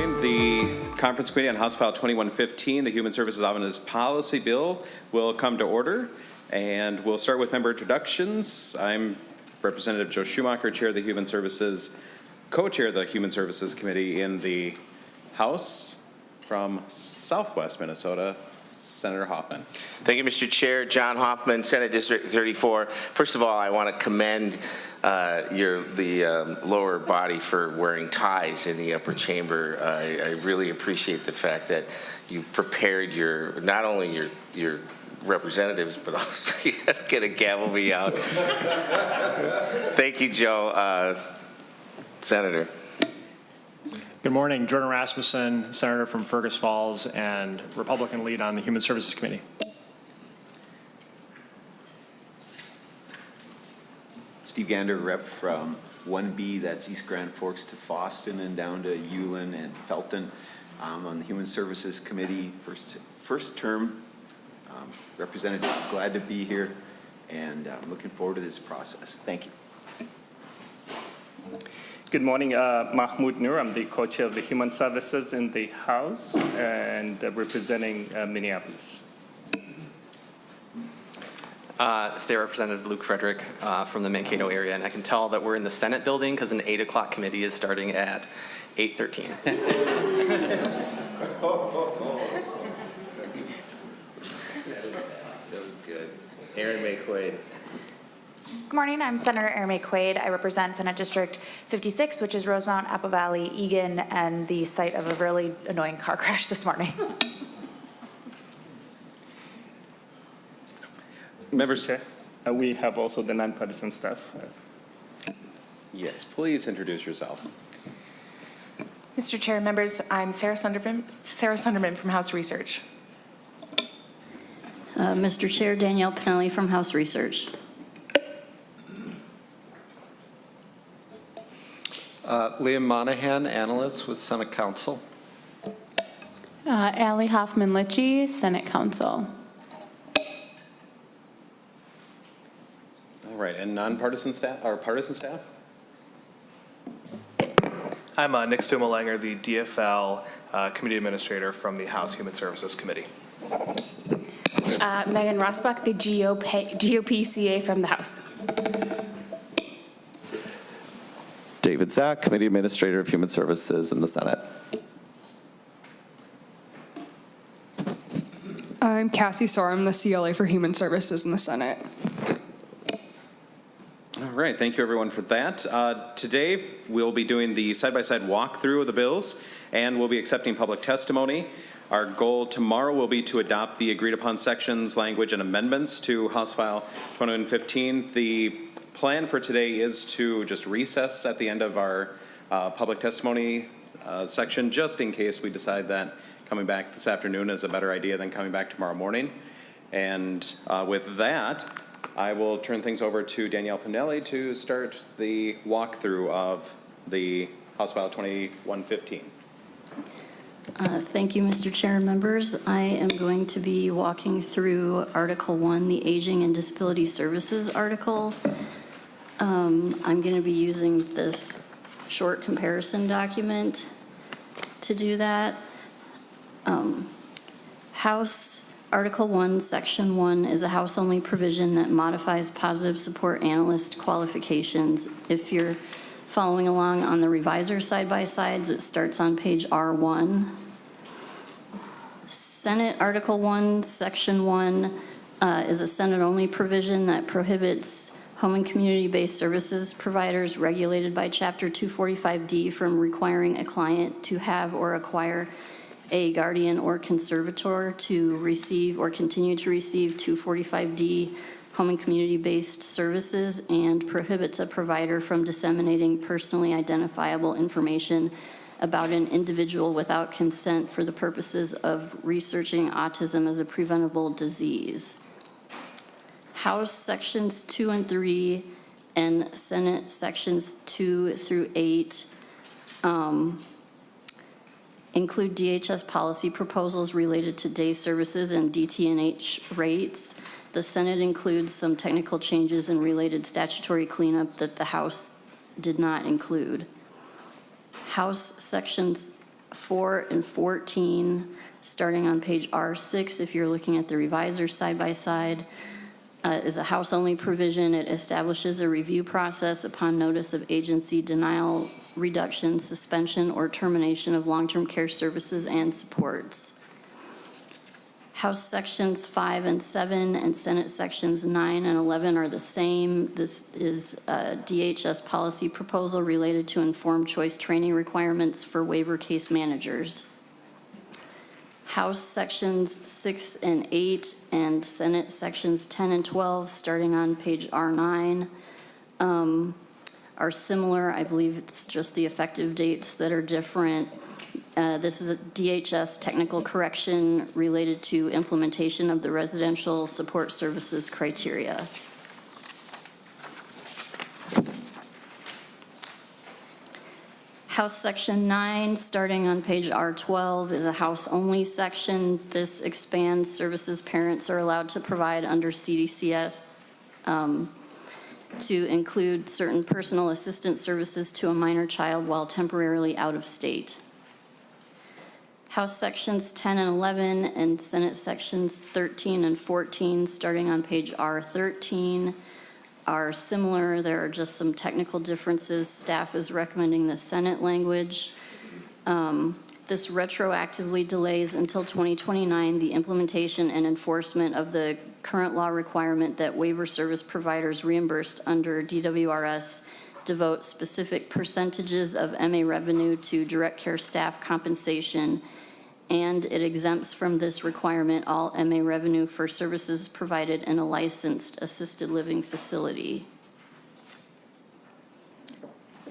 morning. The Conference Committee on House File 2115, the Human Services Omnibus Policy Bill, will come to order. And we'll start with member introductions. I'm Representative Joe Schumacher, Chair of the Human Services, Co-Chair of the Human Services Committee in the House. From Southwest Minnesota, Senator Hoffman. Thank you, Mr. Chair. John Hoffman, Senate District 34. First of all, I want to commend the lower body for wearing ties in the upper chamber. I really appreciate the fact that you've prepared your, not only your representatives, but also you have to get a gavel me out. Thank you, Joe. Senator. Good morning. Jordan Rasmussen, Senator from Fergus Falls and Republican lead on the Human Services Committee. Steve Gander, rep from 1B, that's East Grand Forks to Foston and down to Ulen and Felton. On the Human Services Committee, first term. Representative, glad to be here and looking forward to this process. Thank you. Good morning, Mahmoud Noor. I'm the co-chair of the Human Services in the House and representing Minneapolis. State Representative Luke Frederick from the Mankato area, and I can tell that we're in the Senate building because an 8 o'clock committee is starting at 8:13. That was good. Aaron McQuaid. Good morning, I'm Senator Erin McQuaid. I represent Senate District 56, which is Rosemount, Apple Valley, Egan, and the site of a really annoying car crash this morning. Members, Chair, we have also the nonpartisan staff. Yes, please introduce yourself. Mr. Chair, members, I'm Sarah Sunderman from House Research. Mr. Chair, Danielle Pinelli from House Research. Liam Monahan, analyst with Senate Counsel. Allie Hoffman-Litchie, Senate Counsel. All right, and nonpartisan staff, or partisan staff? I'm Nick Stumelanger, the DFL Committee Administrator from the House Human Services Committee. Megan Rosbach, the GOP-CA from the House. David Zach, Committee Administrator of Human Services in the Senate. I'm Cassie Sorum, the CLA for Human Services in the Senate. All right, thank you everyone for that. Today we'll be doing the side-by-side walkthrough of the bills and we'll be accepting public testimony. Our goal tomorrow will be to adopt the agreed upon sections, language, and amendments to House File 2115. The plan for today is to just recess at the end of our public testimony section, just in case we decide that coming back this afternoon is a better idea than coming back tomorrow morning. And with that, I will turn things over to Danielle Pinelli to start the walkthrough of the House File 2115. Thank you, Mr. Chair and members. I am going to be walking through Article 1, the Aging and Disability Services article. I'm going to be using this short comparison document to do that. House Article 1, Section 1 is a House-only provision that modifies positive support analyst qualifications. If you're following along on the revisor side-by-sides, it starts on page R1. Senate Article 1, Section 1 is a Senate-only provision that prohibits home and community-based services providers regulated by Chapter 245D from requiring a client to have or acquire a guardian or conservator to receive or continue to receive 245D home and community-based services, and prohibits a provider from disseminating personally identifiable information about an individual without consent for the purposes of researching autism as a preventable disease. House Sections 2 and 3 and Senate Sections 2 through 8 include DHS policy proposals related to day services and DT&H rates. The Senate includes some technical changes and related statutory cleanup that the House did not include. House Sections 4 and 14, starting on page R6, if you're looking at the revisor side by side, is a house-only provision. It establishes a review process upon notice of agency denial, reduction, suspension, or termination of long-term care services and supports. House Sections 5 and 7 and Senate Sections 9 and 11 are the same. This is a DHS policy proposal related to informed choice training requirements for waiver case managers. House Sections 6 and 8 and Senate Sections 10 and 12, starting on page R9, are similar. I believe it's just the effective dates that are different. This is a DHS technical correction related to implementation of the residential support services criteria. House Section 9, starting on page R12, is a house-only section. This expands services parents are allowed to provide under CDCS to include certain personal assistance services to a minor child while temporarily out of state. House Sections 10 and 11 and Senate Sections 13 and 14, starting on page R13, are similar. There are just some technical differences. Staff is recommending the Senate language. This retroactively delays until 2029 the implementation and enforcement of the current law requirement that waiver service providers reimbursed under DWRS devote specific percentages of MA revenue to direct care staff compensation, and it exempts from this requirement all MA revenue for services provided in a licensed assisted living facility.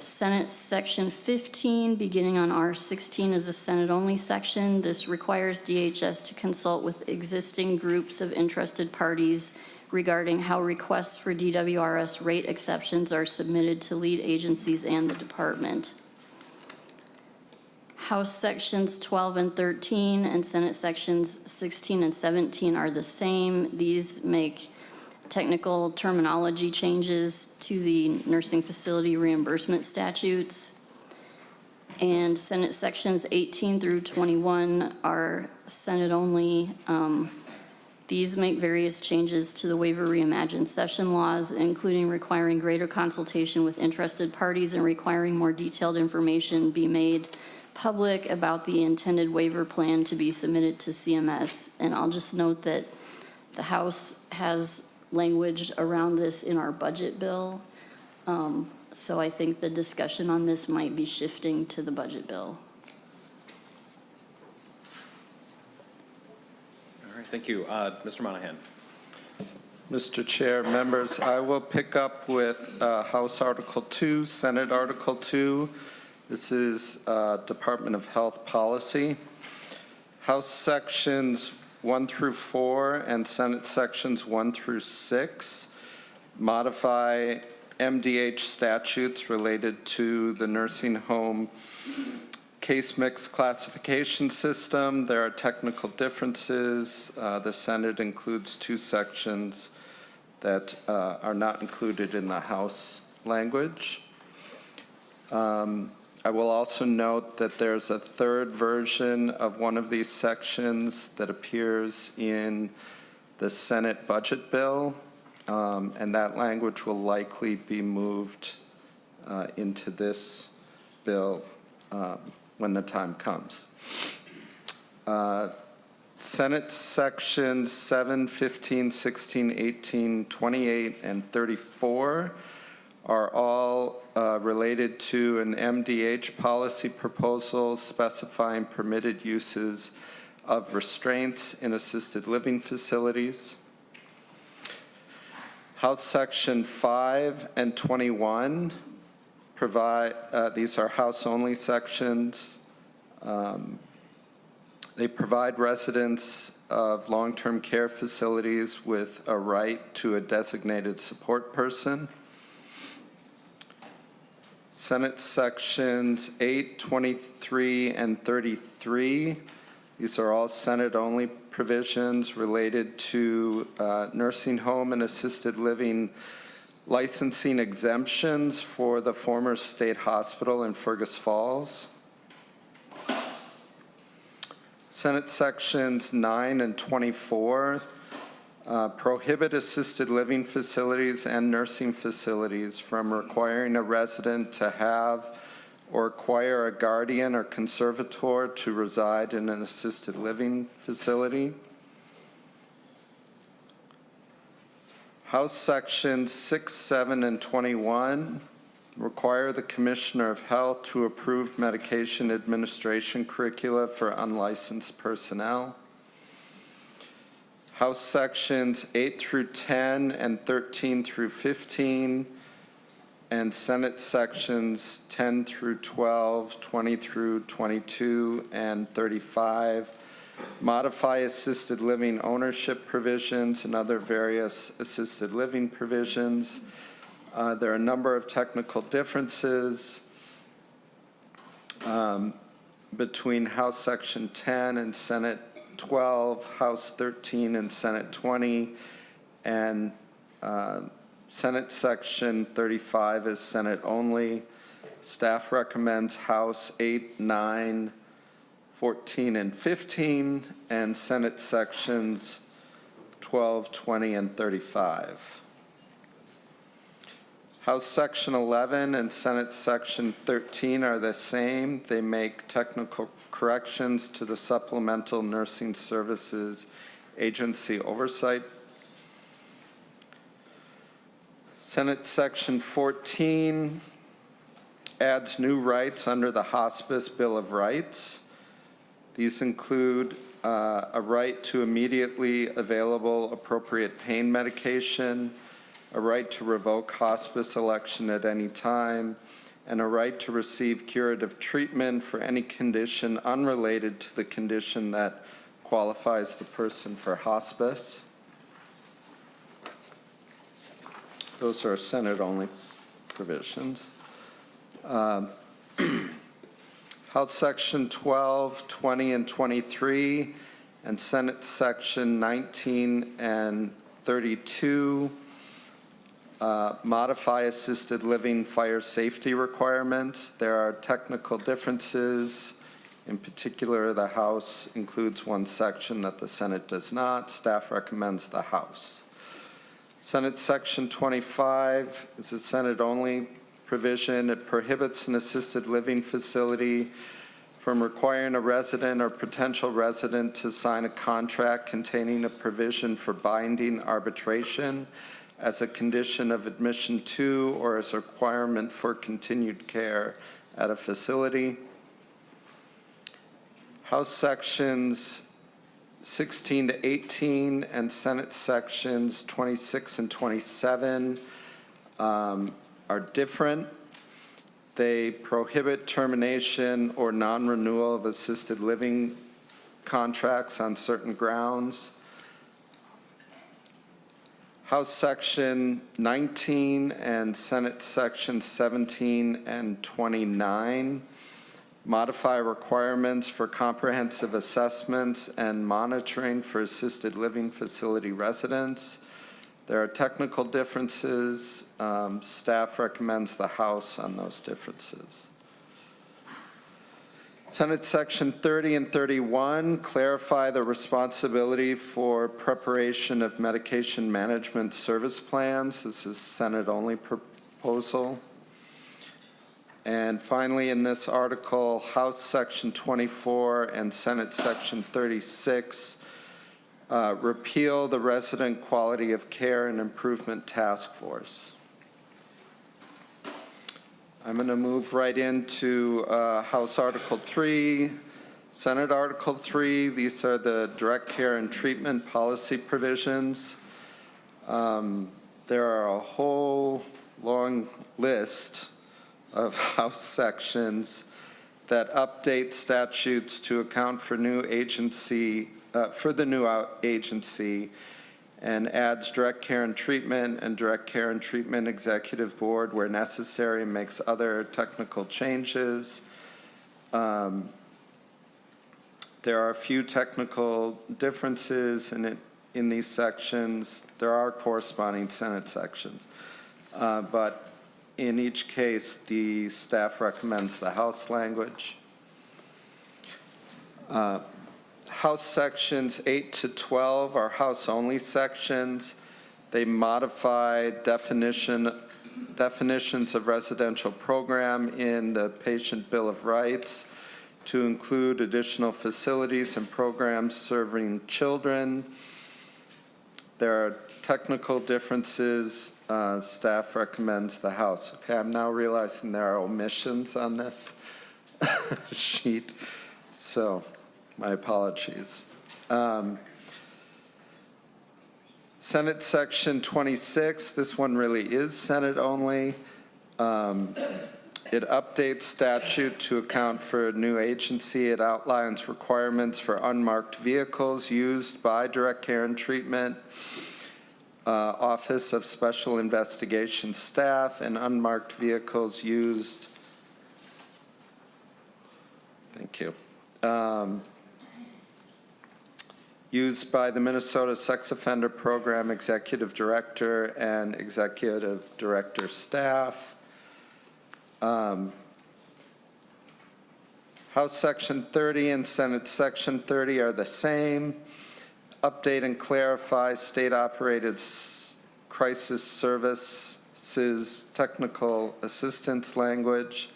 Senate Section 15, beginning on R16, is a Senate-only section. This requires DHS to consult with existing groups of interested parties regarding how requests for DWRS rate exceptions are submitted to lead agencies and the department. House Sections 12 and 13 and Senate Sections 16 and 17 are the same. These make technical terminology changes to the nursing facility reimbursement statutes. And Senate Sections 18 through 21 are Senate only. These make various changes to the waiver reimagined session laws, including requiring greater consultation with interested parties and requiring more detailed information be made public about the intended waiver plan to be submitted to CMS. And I'll just note that the House has language around this in our budget bill. So I think the discussion on this might be shifting to the budget bill. All right, thank you. Mr. Monahan. Mr. Chair, members, I will pick up with House Article 2, Senate Article 2. This is Department of Health policy. House Sections 1 through 4 and Senate Sections 1 through 6 modify MDH statutes related to the nursing home case mix classification system. There are technical differences. The Senate includes 2 sections that are not included in the House language. I will also note that there's a third version of one of these sections that appears in the Senate budget bill, and that language will likely be moved into this bill when the time comes. Senate Sections 7, 15, 16, 18, 28, and 34 are all related to an MDH policy proposal specifying permitted uses of restraints in assisted living facilities. House Section 5 and 21 provide, these are House-only sections. They provide residents of long-term care facilities with a right to a designated support person. Senate Sections 8, 23, and 33. These are all Senate-only provisions related to nursing home and assisted living licensing exemptions for the former state hospital in Fergus Falls. Senate Sections 9 and 24 prohibit assisted living facilities and nursing facilities from requiring a resident to have or acquire a guardian or conservator to reside in an assisted living facility. House Sections 6, 7, and 21 require the Commissioner of Health to approve medication administration curricula for unlicensed personnel. House Sections 8 through 10 and 13 through 15, and Senate Sections 10 through 12, 20 through 22, and 35 modify assisted living ownership provisions and other various assisted living provisions. There are a number of technical differences between House Section 10 and Senate 12, House 13 and Senate 20, and Senate Section 35 is Senate only. Staff recommends House 8, 9, 14, and 15, and Senate Sections 12, 20, and 35. House Section 11 and Senate Section 13 are the same. They make technical corrections to the Supplemental Nursing Services Agency oversight. Senate Section 14 adds new rights under the Hospice Bill of Rights. These include a right to immediately available appropriate pain medication, a right to revoke hospice election at any time, and a right to receive curative treatment for any condition unrelated to the condition that qualifies the person for hospice. Those are Senate-only provisions. House Section 12, 20, and 23, and Senate Section 19 and 32 modify assisted living fire safety requirements. There are technical differences. In particular, the House includes one section that the Senate does not. Staff recommends the House. Senate Section 25 is a Senate-only provision. It prohibits an assisted living facility from requiring a resident or potential resident to sign a contract containing a provision for binding arbitration as a condition of admission to or as a requirement for continued care at a facility. House Sections 16 to 18 and Senate Sections 26 and 27 are different. They prohibit termination or non-renewal of assisted living contracts on certain grounds. House Section 19 and Senate Section 17 and 29 modify requirements for comprehensive assessments and monitoring for assisted living facility residents. There are technical differences. Staff recommends the House on those differences. Senate Section 30 and 31 clarify the responsibility for preparation of medication management service plans. This is Senate-only proposal. And finally, in this article, House Section 24 and Senate Section 36 repeal the Resident Quality of Care and Improvement Task Force. I'm going to move right into House Article 3, Senate Article 3. These are the direct care and treatment policy provisions. There are a whole long list of House sections that update statutes to account for new agency, for the new agency, and adds direct care and direct care and treatment executive board where necessary, and makes other technical changes. There are a few technical differences in these sections. There are corresponding Senate sections, but in each case, the staff recommends the House language. House Sections 8 to 12 are House-only sections. They modify definitions of residential program in the Patient Bill of Rights to include additional facilities and programs serving children. There are technical differences. Staff recommends the House. Okay, I'm now realizing there are omissions on this sheet, so my apologies. Senate Section 26, this one really is Senate only. It updates statute to account for a new agency. It outlines requirements for unmarked vehicles used by Direct Care and Treatment, Office of Special Investigation staff, and unmarked vehicles used. Thank you. Used by the Minnesota Sex Offender Program Executive Director and Executive Director staff. House Section 30 and Senate Section 30 are the same. Update and clarify state-operated crisis services technical assistance language.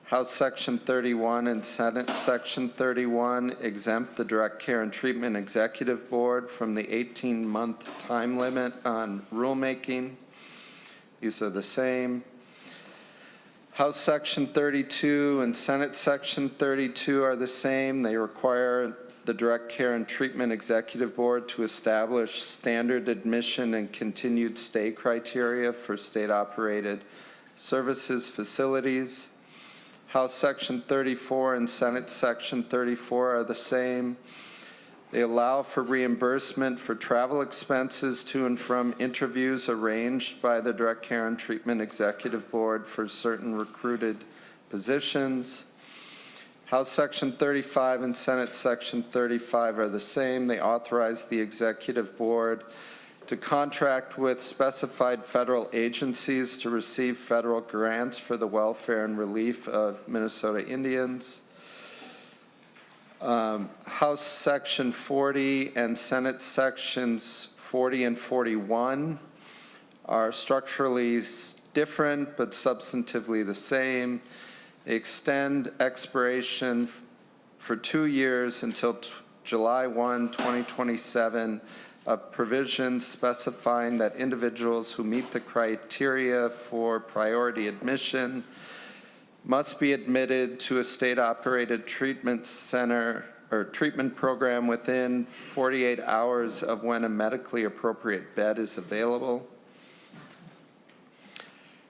House Section 31 and Senate Section 31 exempt the Direct Care and Treatment Executive Board from the 18-month time limit on rulemaking. These are the same. House Section 32 and Senate Section 32 are the same. They require the Direct Care and Treatment Executive Board to establish standard admission and continued stay criteria for state-operated services facilities. House Section 34 and Senate Section 34 are the same. They allow for reimbursement for travel expenses to and from interviews arranged by the Direct Care and Treatment Executive Board for certain recruited positions. House Section 35 and Senate Section 35 are the same. They authorize the Executive Board to contract with specified federal agencies to receive federal grants for the welfare and relief of Minnesota Indians. House Section 40 and Senate Sections 40 and 41 are structurally different but substantively the same. They extend expiration for 2 years until July 1, 2027, of provisions specifying that individuals who meet the criteria for priority admission must be admitted to a state-operated treatment center or treatment program within 48 hours of when a medically appropriate bed is available.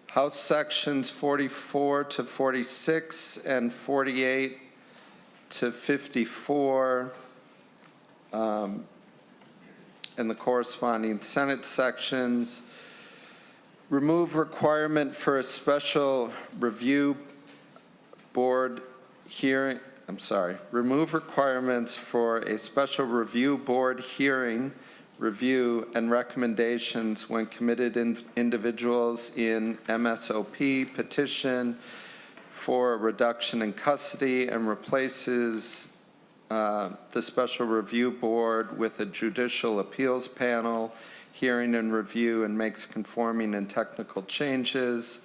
House Sections 44 to 46 and 48 to 54 and the corresponding Senate sections remove requirement for a special review board hearing, remove requirements for a special review board hearing, review, and recommendations when committed individuals in MSOP petition for a reduction in custody, and replaces the special review board with a judicial appeals panel, hearing and review, and makes conforming and technical changes.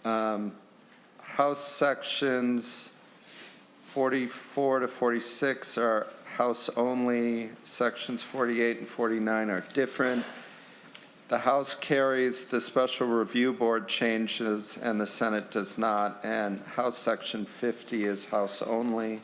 House Sections 44 to 46 are House only. Sections 48 and 49 are different. The House carries the special review board changes and the Senate does not, and House Section 50 is House only.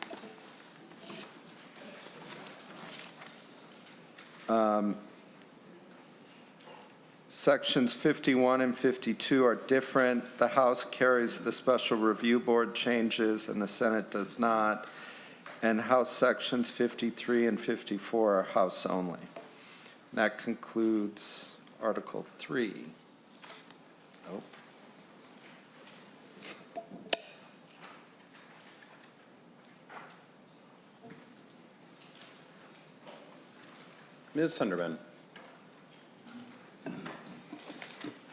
Sections 51 and 52 are different. The House carries the special review board changes and the Senate does not. And House Sections 53 and 54 are House only. That concludes Article 3. Oh. Ms. Sunderman.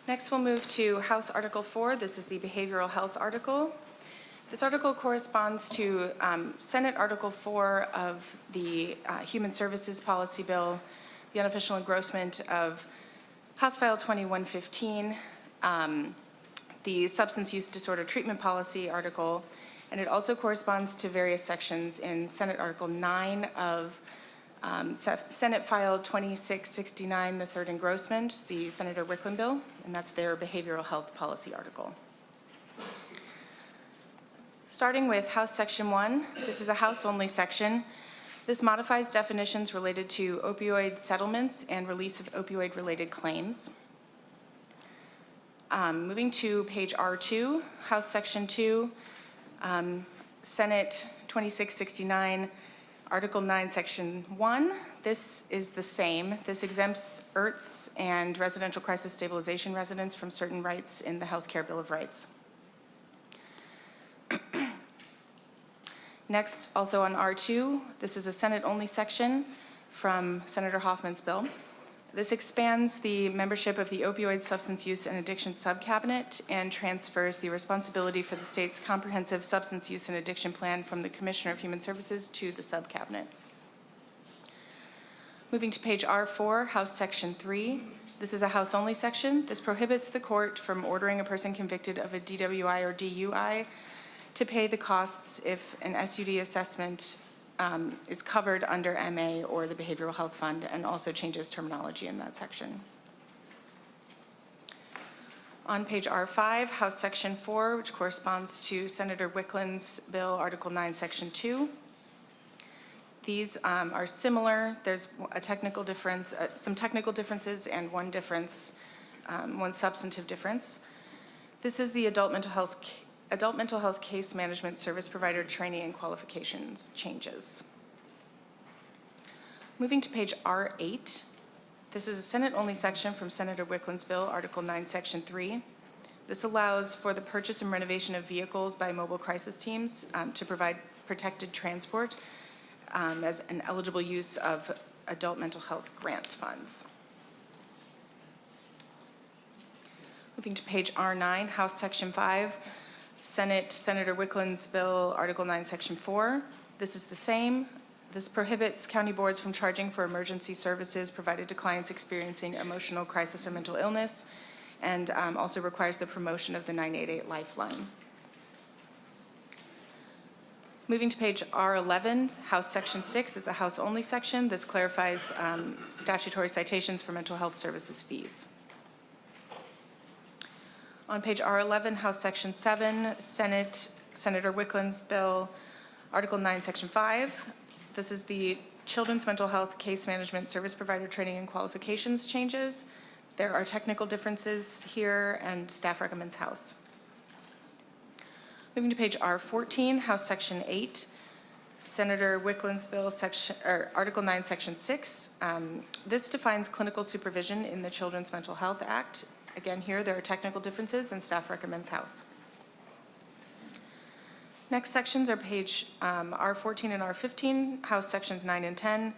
Next, we'll move to House Article 4. This is the behavioral health article. This article corresponds to Senate Article 4 of the Human Services Policy Bill, the unofficial engrossment of House File 2115, the Substance Use Disorder Treatment Policy article, and it also corresponds to various sections in Senate Article 9 of Senate File 2669, the third engrossment, the Senator Wickland bill, and that's their behavioral health policy article. Starting with House Section 1, this is a House-only section. This modifies definitions related to opioid settlements and release of opioid-related claims. Moving to page R2, House Section 2, Senate 2669, Article 9, Section 1. This is the same. This exempts IRTs and residential crisis stabilization residents from certain rights in the Healthcare Bill of Rights. Next, also on R2, this is a Senate-only section from Senator Hoffman's bill. This expands the membership of the Opioid Substance Use and Addiction Subcabinet and transfers the responsibility for the state's comprehensive substance use and addiction plan from the Commissioner of Human Services to the subcabinet. Moving to page R4, House Section 3. This is a House-only section. This prohibits the court from ordering a person convicted of a DWI or DUI to pay the costs if an SUD assessment is covered under MA or the Behavioral Health Fund, and also changes terminology in that section. On page R5, House Section 4, which corresponds to Senator Wickland's bill, Article 9, Section 2. These are similar. There's a technical difference, some technical differences, and one difference, one substantive difference. This is the adult mental health case management service provider training and qualifications changes. Moving to page R8, this is a Senate-only section from Senator Wickland's bill, Article 9, Section 3. This allows for the purchase and renovation of vehicles by mobile crisis teams to provide protected transport as an eligible use of adult mental health grant funds. Moving to page R9, House Section 5, Senator Wickland's bill, Article 9, Section 4. This is the same. This prohibits county boards from charging for emergency services provided to clients experiencing emotional crisis or mental illness, and also requires the promotion of the 988 Lifeline. Moving to page R11, House Section 6 is a House-only section. This clarifies statutory citations for mental health services fees. On page R11, House Section 7, Senator Wickland's bill, Article 9, Section 5. This is the Children's Mental Health Case Management Service Provider Training and Qualifications changes. There are technical differences here, and staff recommends House. Moving to page R14, House Section 8, Senator Wickland's bill, Article 9, Section 6. This defines clinical supervision in the Children's Mental Health Act. Again, here there are technical differences, and staff recommends House. Next sections are page R14 and R15, House Sections 9 and 10,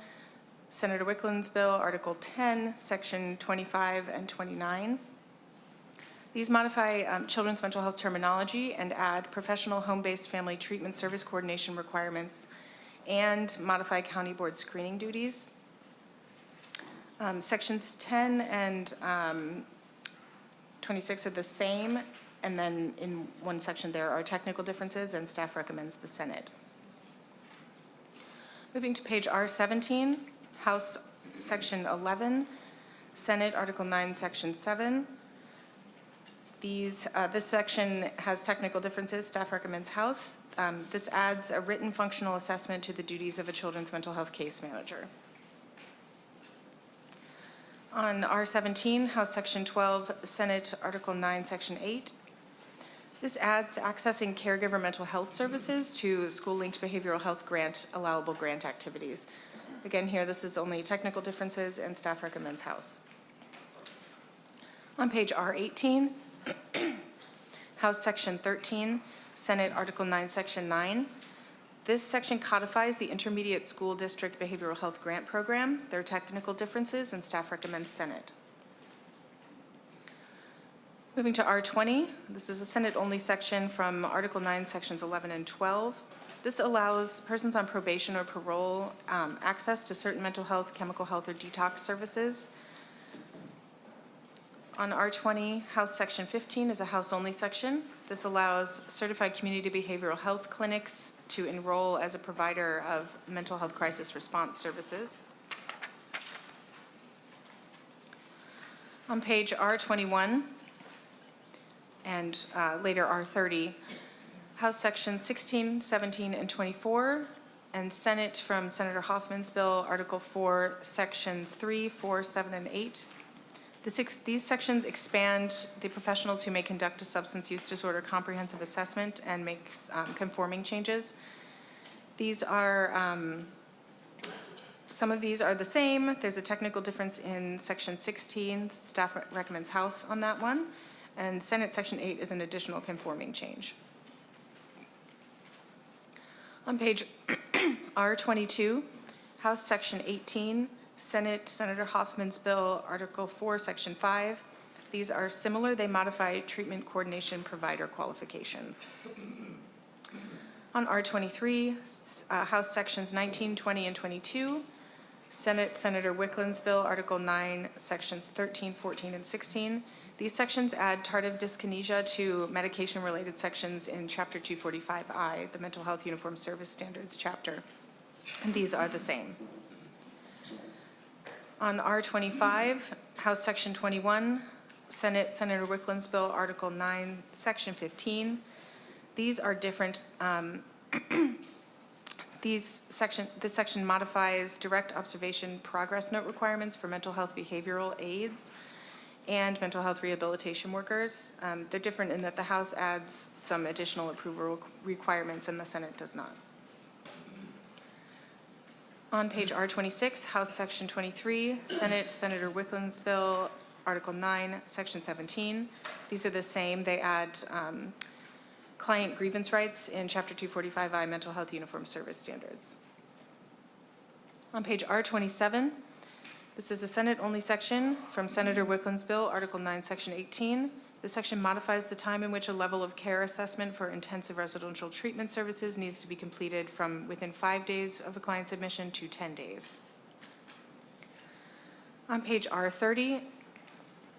Senator Wickland's bill, Article 10, Section 25 and 29. These modify children's mental health terminology and add professional home-based family treatment service coordination requirements and modify county board screening duties. Sections 10 and 26 are the same, and then in one section there are technical differences, and staff recommends the Senate. Moving to page R17, House Section 11, Senate Article 9, Section 7. This section has technical differences. Staff recommends House. This adds a written functional assessment to the duties of a children's mental health case manager. On R17, House Section 12, Senate Article 9, Section 8. This adds accessing caregiver mental health services to school-linked behavioral health grant allowable grant activities. Again, here this is only technical differences, and staff recommends House. On page R18, House Section 13, Senate Article 9, Section 9. This section codifies the Intermediate School District Behavioral Health Grant Program. There are technical differences, and staff recommends Senate. Moving to R20, this is a Senate-only section from Article 9, Sections 11 and 12. This allows persons on probation or parole access to certain mental health, chemical health, or detox services. On R20, House Section 15 is a House-only section. This allows certified community behavioral health clinics to enroll as a provider of mental health crisis response services. On page R21 and later R30, House Sections 16, 17, and 24, and Senate from Senator Hoffman's bill, Article 4, Sections 3, 4, 7, and 8. These sections expand the professionals who may conduct a substance use disorder comprehensive assessment and make conforming changes. These are, some of these are the same. There's a technical difference in Section 16. Staff recommends House on that one. And Senate Section 8 is an additional conforming change. On page R22, House Section 18, Senator Hoffman's bill, Article 4, Section 5. These are similar. They modify treatment coordination provider qualifications. On R23, House Sections 19, 20, and 22, Senator Wickland's bill, Article 9, Sections 13, 14, and 16. These sections add tardive dyskinesia to medication-related sections in Chapter 245I, the Mental Health Uniform Service Standards chapter. And these are the same. On R25, House Section 21, Senator Wickland's bill, Article 9, Section 15. These are different. This section modifies direct observation progress note requirements for mental health behavioral aides and mental health rehabilitation workers. They're different in that the House adds some additional approval requirements and the Senate does not. On page R26, House Section 23, Senator Wickland's bill, Article 9, Section 17. These are the same. They add client grievance rights in Chapter 245I Mental Health Uniform Service Standards. On page R27, this is a Senate-only section from Senator Wickland's bill, Article 9, Section 18. This section modifies the time in which a level of care assessment for intensive residential treatment services needs to be completed from within 5 days of a client's admission to 10 days. On page R30,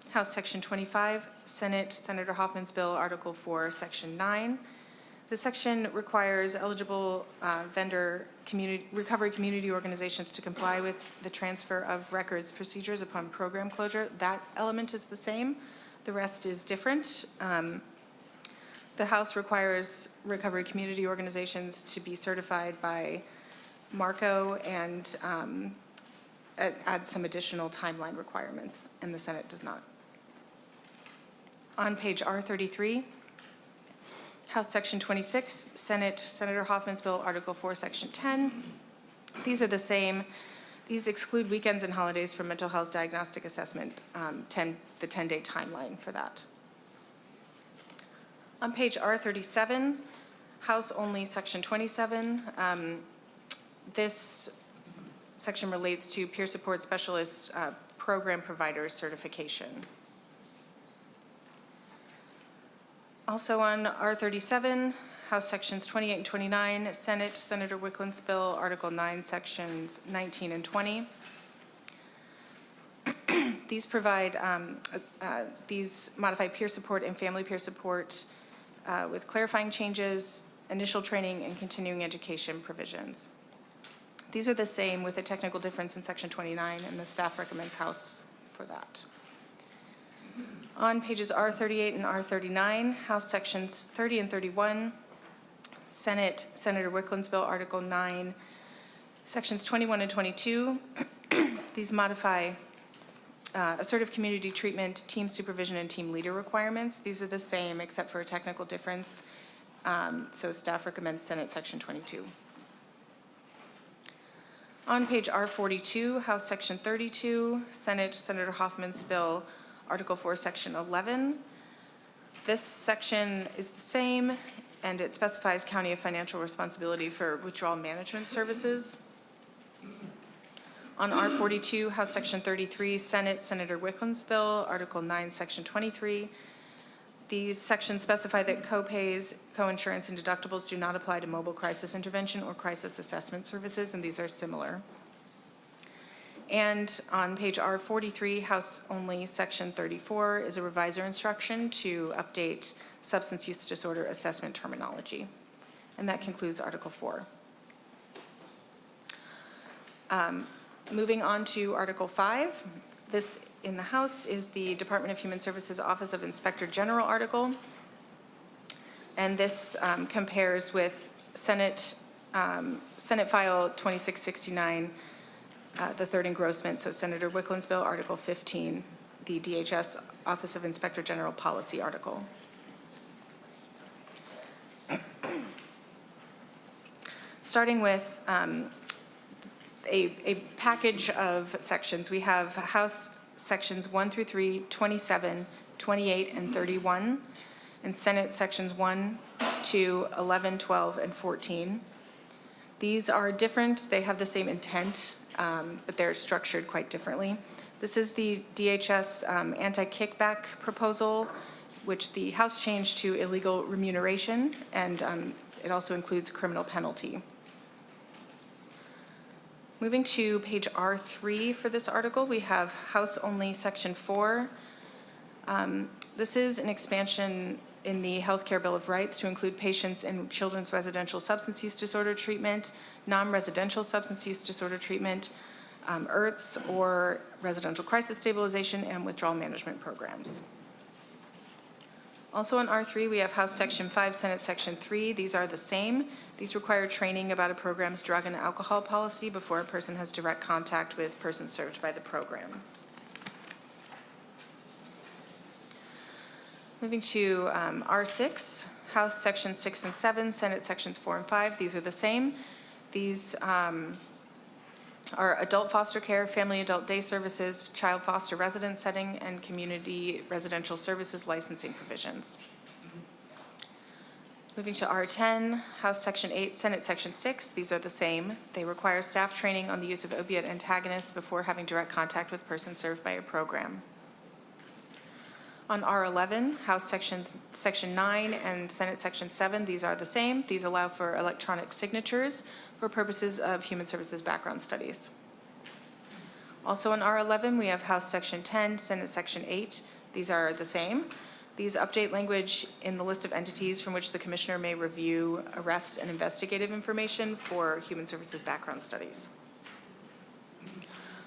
House Section 25, Senator Hoffman's bill, Article 4, Section 9. This section requires eligible vendor recovery community organizations to comply with the transfer of records procedures upon program closure. That element is the same. The rest is different. The House requires recovery community organizations to be certified by Marco and add some additional timeline requirements, and the Senate does not. On page R33, House Section 26, Senator Hoffman's bill, Article 4, Section 10. These are the same. These exclude weekends and holidays from mental health diagnostic assessment, the 10-day timeline for that. On page R37, House only Section 27. This section relates to peer support specialist program provider certification. Also on R37, House Sections 28 and 29, Senator Wickland's bill, Article 9, Sections 19 and 20. These provide, these modify peer support and family peer support with clarifying changes, initial training, and continuing education provisions. These are the same with a technical difference in Section 29, and the staff recommends House for that. On pages R38 and R39, House Sections 30 and 31, Senator Wickland's bill, Article 9, Sections 21 and 22. These modify assertive community treatment, team supervision, and team leader requirements. These are the same except for a technical difference. So staff recommends Senate Section 22. On page R42, House Section 32, Senator Hoffman's bill, Article 4, Section 11. This section is the same, and it specifies county of financial responsibility for withdrawal management services. On R42, House Section 33, Senator Wickland's bill, Article 9, Section 23. These sections specify that co-pays, co-insurance, and deductibles do not apply to mobile crisis intervention or crisis assessment services, and these are similar. And on page R43, House Only, Section 34 is a revisor instruction to update substance use disorder assessment terminology. And that concludes Article 4. Moving on to Article 5. This in the House is the Department of Human Services Office of Inspector General article. And this compares with Senate File 2669, the third engrossment, so Senator Wickland's bill, Article 15, the DHS Office of Inspector General policy article. Starting with a package of sections, we have House Sections 1 through 3, 27, 28, and 31, and Senate Sections 1 to 11, 12, and 14. These are different. They have the same intent, but they're structured quite differently. This is the DHS anti-kickback proposal, which the House changed to illegal remuneration, and it also includes criminal penalty. Moving to page R3 for this article, we have House Only Section 4. This is an expansion in the Healthcare Bill of Rights to include patients in children's residential substance use disorder treatment, non-residential substance use disorder treatment, IRTs, or residential crisis stabilization and withdrawal management programs. Also in R3, we have House Section 5, Senate Section 3. These are the same. These require training about a program's drug and alcohol policy before a person has direct contact with persons served by the program. Moving to R6, House Sections 6 and 7, Senate Sections 4 and 5. These are the same. These are adult foster care, family adult day services, child foster residence setting, and community residential services licensing provisions. Moving to R10, House Section 8, Senate Section 6. These are the same. They require staff training on the use of opiate antagonists before having direct contact with persons served by a program. On R11, House Section 9 and Senate Section 7, these are the same. These allow for electronic signatures for purposes of human services background studies. Also on R11, we have House Section 10, Senate Section 8. These are the same. These update language in the list of entities from which the Commissioner may review arrest and investigative information for human services background studies.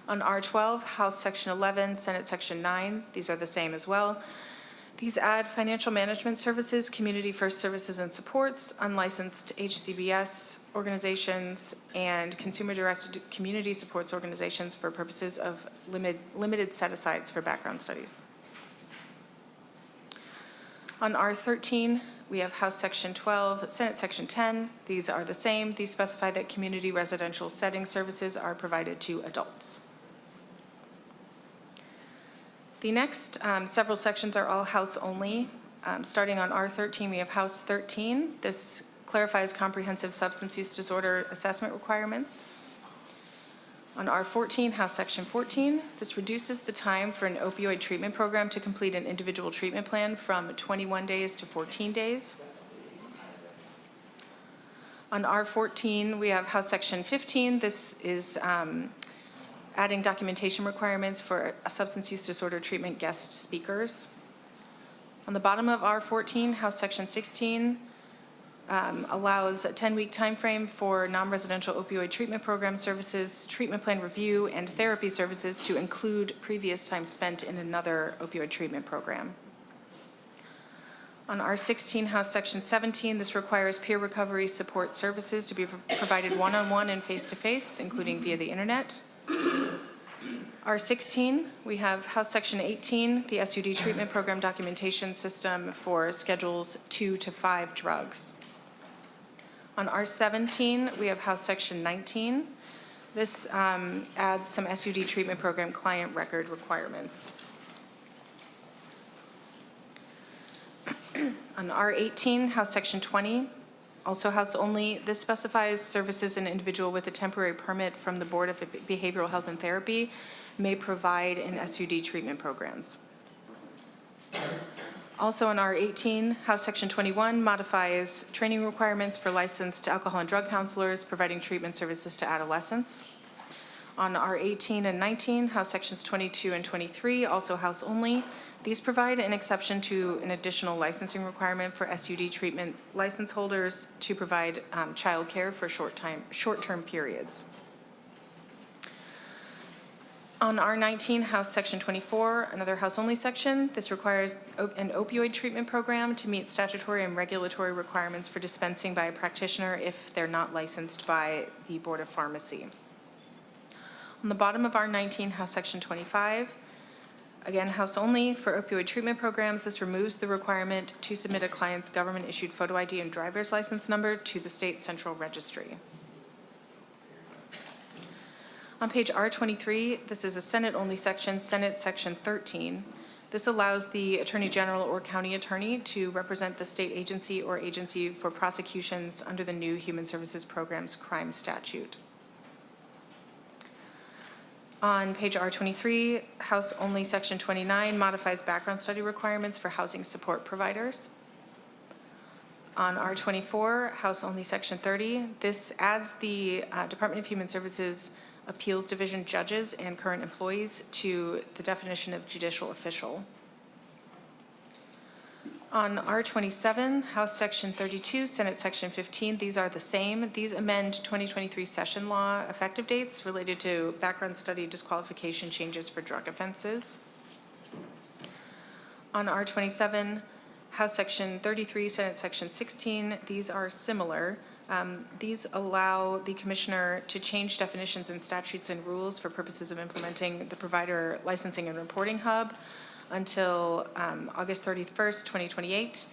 On R12, House Section 11, Senate Section 9, these are the same as well. These add financial management services, community first services and supports, unlicensed HCBS organizations, and consumer-directed community supports organizations for purposes of limited set-asides for background studies. On R13, we have House Section 12, Senate Section 10. These are the same. These specify that community residential setting services are provided to adults. The next several sections are all House only. Starting on R13, we have House 13. This clarifies comprehensive substance use disorder assessment requirements. On R14, House Section 14, this reduces the time for an opioid treatment program to complete an individual treatment plan from 21 days to 14 days. On R14, we have House Section 15. This is adding documentation requirements for substance use disorder treatment guest speakers. On the bottom of R14, House Section 16 allows a 10-week time frame for non-residential opioid treatment program services, treatment plan review, and therapy services to include previous time spent in another opioid treatment program. On R16, House Section 17, this requires peer recovery support services to be provided one-on-one and face-to-face, including via the internet. R16, we have House Section 18, the SUD treatment program documentation system for Schedules 2 to 5 drugs. On R17, we have House Section 19. This adds some SUD treatment program client record requirements. On R18, House Section 20, also House only, this specifies services an individual with a temporary permit from the Board of Behavioral Health and Therapy may provide in SUD treatment programs. Also in R18, House Section 21 modifies training requirements for licensed alcohol and drug counselors providing treatment services to adolescents. On R18 and 19, House Sections 22 and 23, also House only. These provide an exception to an additional licensing requirement for SUD treatment license holders to provide childcare for short-term periods. On R19, House Section 24, another House-only section, this requires an opioid treatment program to meet statutory and regulatory requirements for dispensing by a practitioner if they're not licensed by the Board of Pharmacy. On the bottom of R19, House Section 25, again, House-only for opioid treatment programs, this removes the requirement to submit a client's government-issued photo ID and driver's license number to the state central registry. On page R23, this is a Senate-only section, Senate Section 13. This allows the Attorney General or County Attorney to represent the state agency or agency for prosecutions under the new Human Services Programs crime statute. On page R23, House-only Section 29 modifies background study requirements for housing support providers. On R24, House-only Section 30, this adds the Department of Human Services Appeals Division judges and current employees to the definition of judicial official. On R27, House Section 32, Senate Section 15, these are the same. These amend 2023 session law effective dates related to background study disqualification changes for drug offenses. On R27, House Section 33, Senate Section 16, these are similar. These allow the commissioner to change definitions in statutes and rules for purposes of implementing the provider licensing and reporting hub until August 31st, 2028.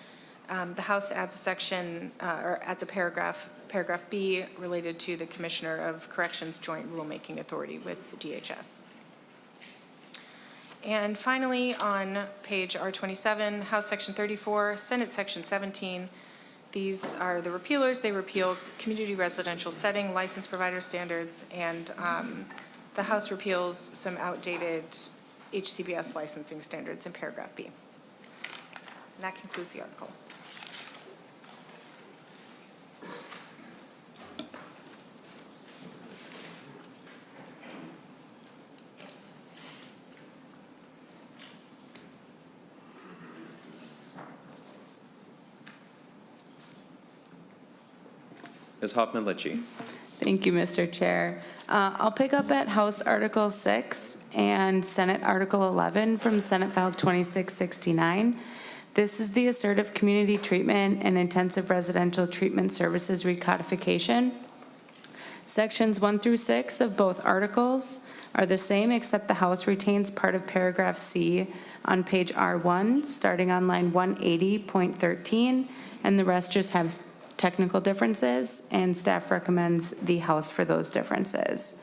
The House adds a section, or adds a paragraph B, related to the Commissioner of Corrections Joint Rulemaking Authority with DHS. And finally, on page R27, House Section 34, Senate Section 17, these are the repealers. They repeal community residential setting, license provider standards, and the House repeals some outdated HCBS licensing standards in paragraph B. And that concludes the article. Ms. Hoffman-Litchie. Thank you, Mr. Chair. I'll pick up at House Article 6 and Senate Article 11 from Senate File 2669. This is the assertive community treatment and intensive residential treatment services recodification. Sections 1 through 6 of both articles are the same, except the House retains part of paragraph C on page R1, starting on line 180.13, and the rest just have technical differences, and staff recommends the House for those differences.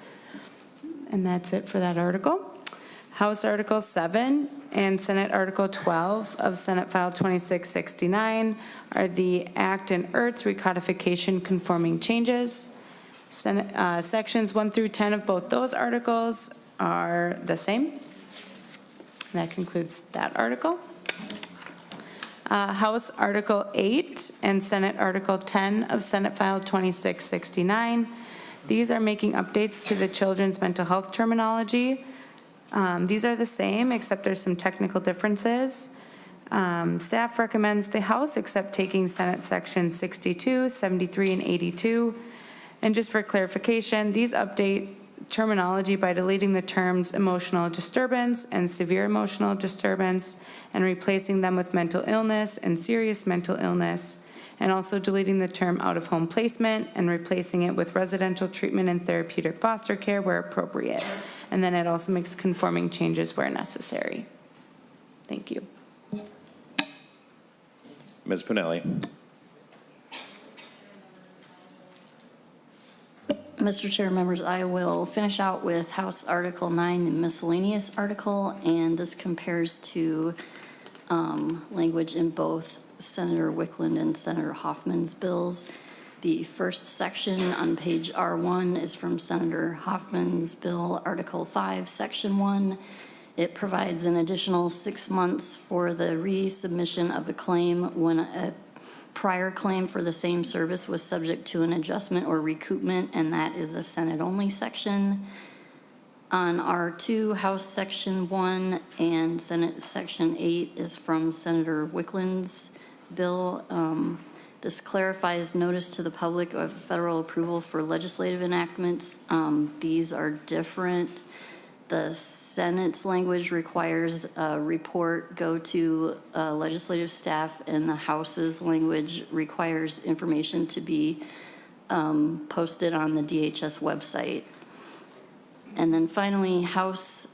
And that's it for that article. House Article 7 and Senate Article 12 of Senate File 2669 are the Act and ERTS recodification conforming changes. Sections 1 through 10 of both those articles are the same. That concludes that article. House Article 8 and Senate Article 10 of Senate File 2669. These are making updates to the children's mental health terminology. These are the same, except there's some technical differences. Staff recommends the House accept taking Senate Section 62, 73, and 82. And just for clarification, these update terminology by deleting the terms emotional disturbance and severe emotional disturbance and replacing them with mental illness and serious mental illness, and also deleting the term out-of-home placement and replacing it with residential treatment and therapeutic foster care where appropriate. And then it also makes conforming changes where necessary. Thank you. Ms. Pinelli. Mr. Chair, members, I will finish out with House Article 9, the miscellaneous article, and this compares to language in both Senator Wickland and Senator Hoffman's bills. The first section on page R1 is from Senator Hoffman's bill, Article 5, Section 1, It provides an additional 6 months for the resubmission of a claim when a prior claim for the same service was subject to an adjustment or recoupment, and that is a Senate-only section. On R2, House Section 1 and Senate Section 8 is from Senator Wickland's bill. This clarifies notice to the public of federal approval for legislative enactments. These are different. The Senate's language requires a report go to legislative staff, and the House's language requires information to be posted on the DHS website. And then finally, House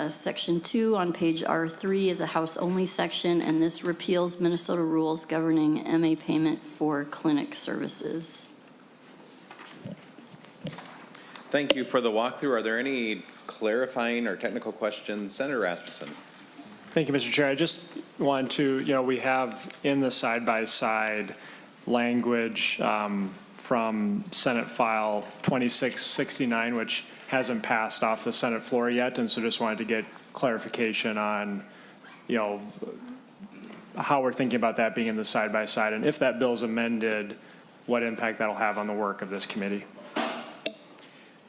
Section 2 on page R3 is a House-only section, and this repeals Minnesota rules governing MA payment for clinic services. Thank you for the walkthrough. Are there any clarifying or technical questions? Senator Rasmussen. Thank you, Mr. Chair. I just want to, we have in the side-by-side language from Senate File 2669, which hasn't passed off the Senate floor yet, and so just wanted to get clarification on, how we're thinking about that being in the side-by-side, and if that bill's amended, what impact that'll have on the work of this committee.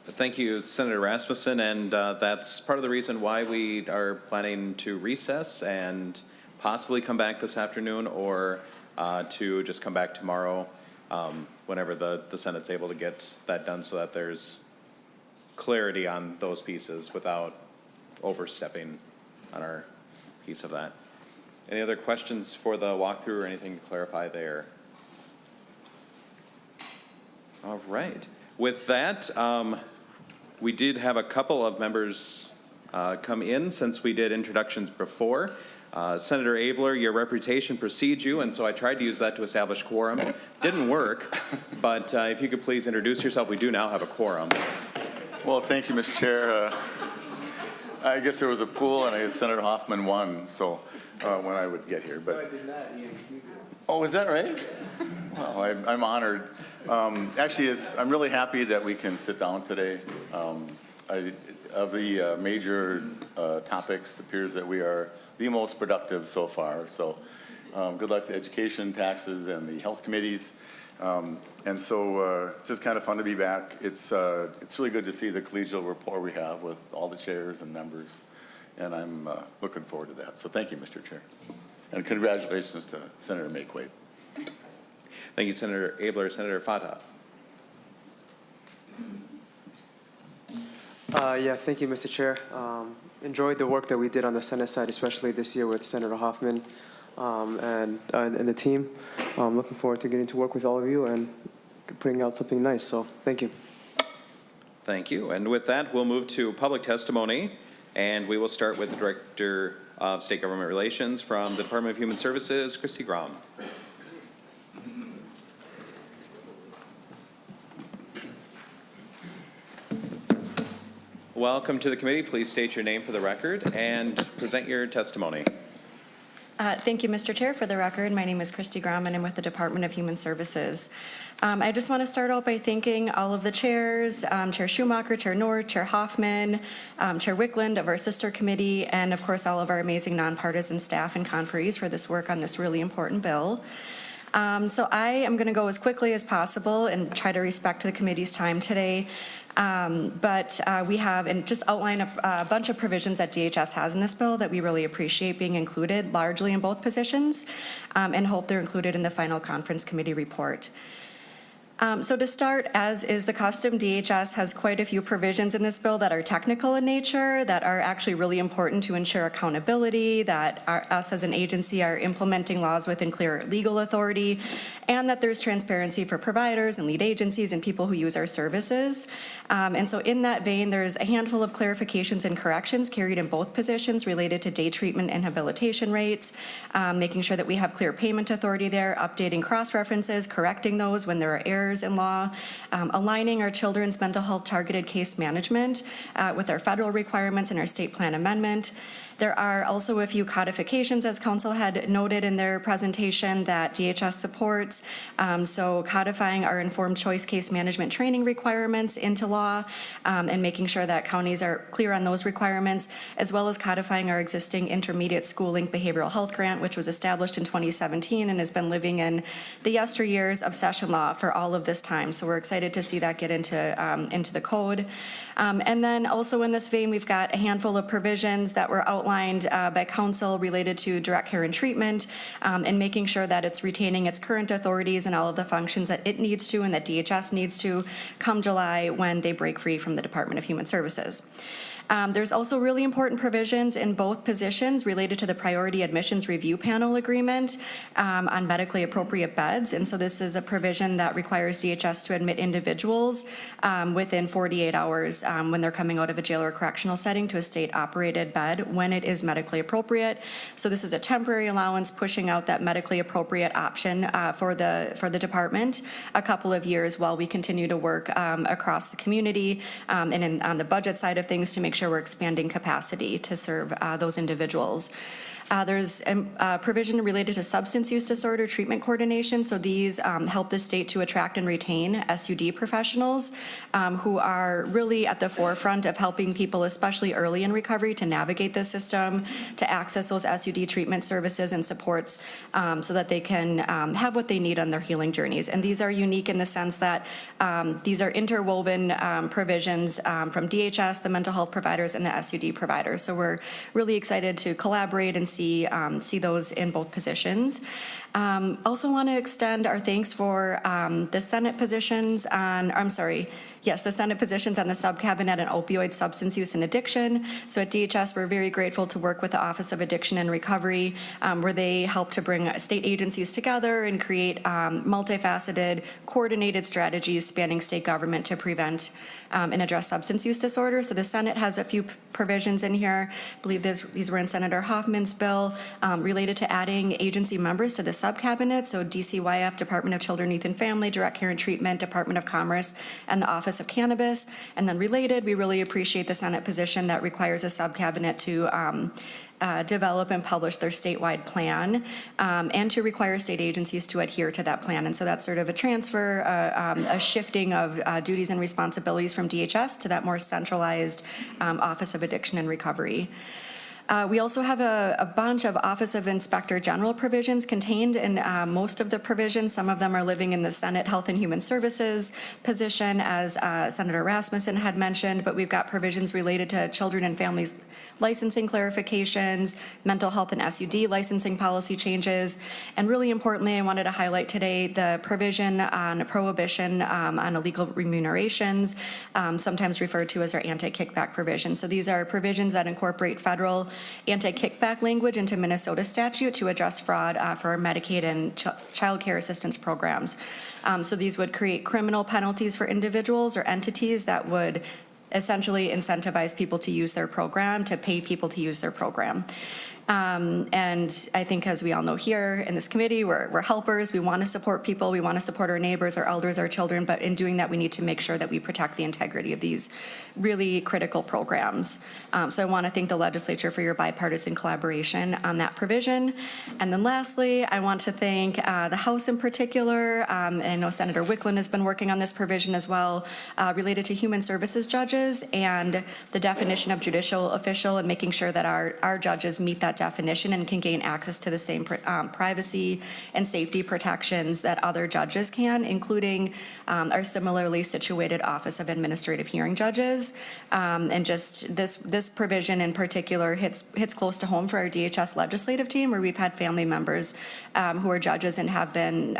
Thank you, Senator Rasmussen, and that's part of the reason why we are planning to recess and possibly come back this afternoon, or to just come back tomorrow whenever the Senate's able to get that done, so that there's clarity on those pieces without overstepping on our piece of that. Any other questions for the walkthrough or anything to clarify there? All right. With that, we did have a couple of members come in since we did introductions before. Senator Abler, your reputation precedes you, and so I tried to use that to establish quorum. Didn't work, but if you could please introduce yourself. We do now have a quorum. Well, thank you, Mr. Chair. I guess there was a pool, and I guess Senator Hoffman won, so when I would get here. But no, I did not. Oh, is that right? Well, I'm honored. Actually, I'm really happy that we can sit down today. Of the major topics, it appears that we are the most productive so far. So good luck to education, taxes, and the health committees. And so it's just kind of fun to be back. It's really good to see the collegial rapport we have with all the chairs and members, and I'm looking forward to that. So thank you, Mr. Chair. And congratulations to Senator May-Quade. Thank you, Senator Abler. Senator Fata. Thank you, Mr. Chair. Enjoyed the work that we did on the Senate side, especially this year with Senator Hoffman and the team. Looking forward to getting to work with all of you and putting out something nice. So thank you. Thank you. And with that, we'll move to public testimony, and we will start with the Director of State Government Relations from the Department of Human Services, Christy Grom. Welcome to the committee. Please state your name for the record and present your testimony. Thank you, Mr. Chair. For the record, my name is Christy Grom, and I'm with the Department of Human Services. I just want to start out by thanking all of the chairs, Chair Schumacher, Chair Nord, Chair Hoffman, Chair Wickland of our sister committee, and of course all of our amazing nonpartisan staff and conferees for this work on this really important bill. So I am going to go as quickly as possible and try to respect the committee's time today. But we have, and just outline a bunch of provisions that DHS has in this bill that we really appreciate being included largely in both positions, and hope they're included in the final conference committee report. So to start, as is the custom, DHS has quite a few provisions in this bill that are technical in nature, that are actually really important to ensure accountability, that us as an agency are implementing laws within clear legal authority, and that there's transparency for providers and lead agencies and people who use our services. And so in that vein, there's a handful of clarifications and corrections carried in both positions related to day treatment and habilitation rates, making sure that we have clear payment authority there, updating cross-references, correcting those when there are errors providers in law, aligning our children's mental health targeted case management with our federal requirements and our state plan amendment. There are also a few codifications, as Council had noted in their presentation, that DHS supports. So codifying our informed choice case management training requirements into law and making sure that counties are clear on those requirements, as well as codifying our existing intermediate school-linked behavioral health grant, which was established in 2017 and has been living in the yesteryears of session law for all of this time. So we're excited to see that get into the code. And then also in this vein, we've got a handful of provisions that were outlined by Council related to direct care and treatment and making sure that it's retaining its current authorities and all of the functions that it needs to and that DHS needs to come July when they break free from the Department of Human Services. There's also really important provisions in both positions related to the Priority Admissions Review Panel Agreement on medically appropriate beds. And so this is a provision that requires DHS to admit individuals within 48 hours when they're coming out of a jail or correctional setting to a state-operated bed when it is medically appropriate. So this is a temporary allowance pushing out that medically appropriate option for the department a couple of years while we continue to work across the community and on the budget side of things to make sure we're expanding capacity to serve those individuals. There's a provision related to substance use disorder treatment coordination. So these help the state to attract and retain SUD professionals who are really at the forefront of helping people, especially early in recovery, to navigate the system, to access those SUD treatment services and supports so that they can have what they need on their healing journeys. And these are unique in the sense that these are interwoven provisions from DHS, the mental health providers, and the SUD providers. So we're really excited to collaborate and see those in both positions. Also want to extend our thanks for the Senate positions on, the Senate positions on the subcabinet on opioid substance use and addiction. So at DHS, we're very grateful to work with the Office of Addiction and Recovery, where they help to bring state agencies together and create multifaceted, coordinated strategies spanning state government to prevent and address substance use disorder. So the Senate has a few provisions in here. I believe these were in Senator Hoffman's bill related to adding agency members to the subcabinet. So DCYF, Department of Children, Youth and Family, Direct Care and Treatment, Department of Commerce, and the Office of Cannabis. And then related, we really appreciate the Senate position that requires a subcabinet to develop and publish their statewide plan and to require state agencies to adhere to that plan. And so that's sort of a transfer, a shifting of duties and responsibilities from DHS to that more centralized Office of Addiction and Recovery. We also have a bunch of Office of Inspector General provisions contained in most of the provisions. Some of them are living in the Senate Health and Human Services position, as Senator Rasmussen had mentioned, but we've got provisions related to children and families licensing clarifications, mental health and SUD licensing policy changes, and really importantly, I wanted to highlight today the provision on prohibition on illegal remunerations, sometimes referred to as our anti-kickback provision. So these are provisions that incorporate federal anti-kickback language into Minnesota statute to address fraud for our Medicaid and child care assistance programs. So these would create criminal penalties for individuals or entities that would essentially incentivize people to use their program, to pay people to use their program. And I think, as we all know here in this committee, we're helpers. We want to support people. We want to support our neighbors, our elders, our children. But in doing that, we need to make sure that we protect the integrity of these really critical programs. So I want to thank the legislature for your bipartisan collaboration on that provision. And then lastly, I want to thank the House in particular. And I know Senator Wickland has been working on this provision as well, related to human services judges and the definition of judicial official and making sure that our judges meet that definition and can gain access to the same privacy and safety protections that other judges can, including our similarly situated Office of Administrative Hearing Judges. And just this provision in particular hits close to home for our DHS legislative team, where we've had family members who are judges and have been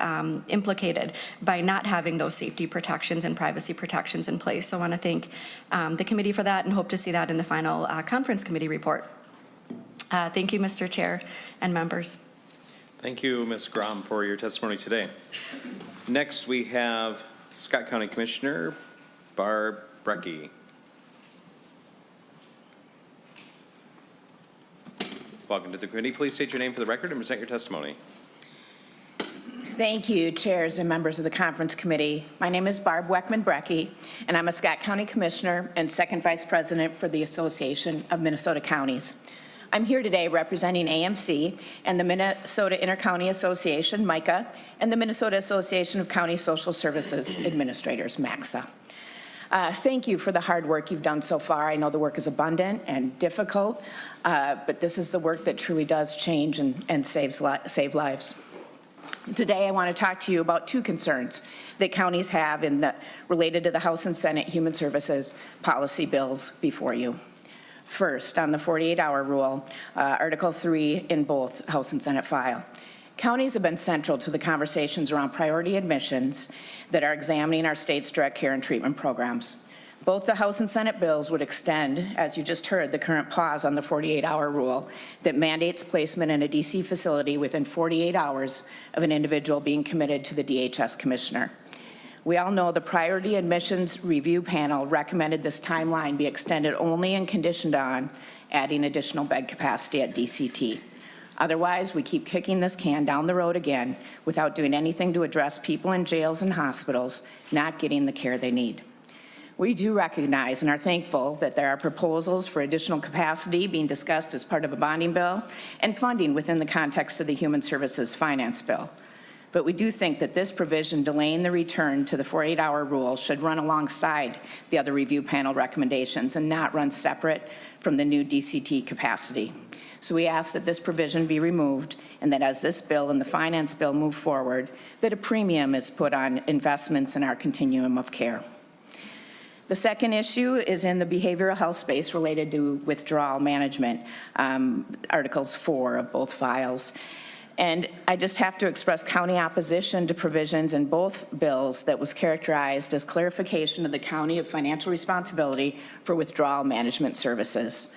implicated by not having those safety protections and privacy protections in place. So I want to thank the committee for that and hope to see that in the final conference committee report. Thank you, Mr. Chair and members. Thank you, Ms. Grom, for your testimony today. Next, we have Scott County Commissioner Barb Brecky. Welcome to the committee. Please state your name for the record and present your testimony. Thank you, chairs and members of the conference committee. My name is Barb Weckman-Brecky, and I'm a Scott County Commissioner and Second Vice President for the Association of Minnesota Counties. I'm here today representing AMC and the Minnesota Intercounty Association, MICA, and the Minnesota Association of County Social Services Administrators, MACSA. Thank you for the hard work you've done so far. I know the work is abundant and difficult, but this is the work that truly does change and save lives. Today, I want to talk to you about two concerns that counties have related to the House and Senate Human Services policy bills before you. First, on the 48-hour rule, Article 3 in both House and Senate file. Counties have been central to the conversations around priority admissions that are examining our state's direct care and treatment programs. Both the House and Senate bills would extend, as you just heard, the current pause on the 48-hour rule that mandates placement in a DC facility within 48 hours of an individual being committed to the DHS commissioner. We all know the Priority Admissions Review Panel recommended this timeline be extended only and conditioned on adding additional bed capacity at DCT. Otherwise, we keep kicking this can down the road again without doing anything to address people in jails and hospitals not getting the care they need. We do recognize and are thankful that there are proposals for additional capacity being discussed as part of a bonding bill and funding within the context of the Human Services Finance Bill. But we do think that this provision delaying the return to the 48-hour rule should run alongside the other review panel recommendations and not run separate from the new DCT capacity. So we ask that this provision be removed and that as this bill and the finance bill move forward, that a premium is put on investments in our continuum of care. The second issue is in the behavioral health space related to withdrawal management, Articles 4 of both files. And I just have to express county opposition to provisions in both bills that was characterized as clarification of the county of financial responsibility for withdrawal management services.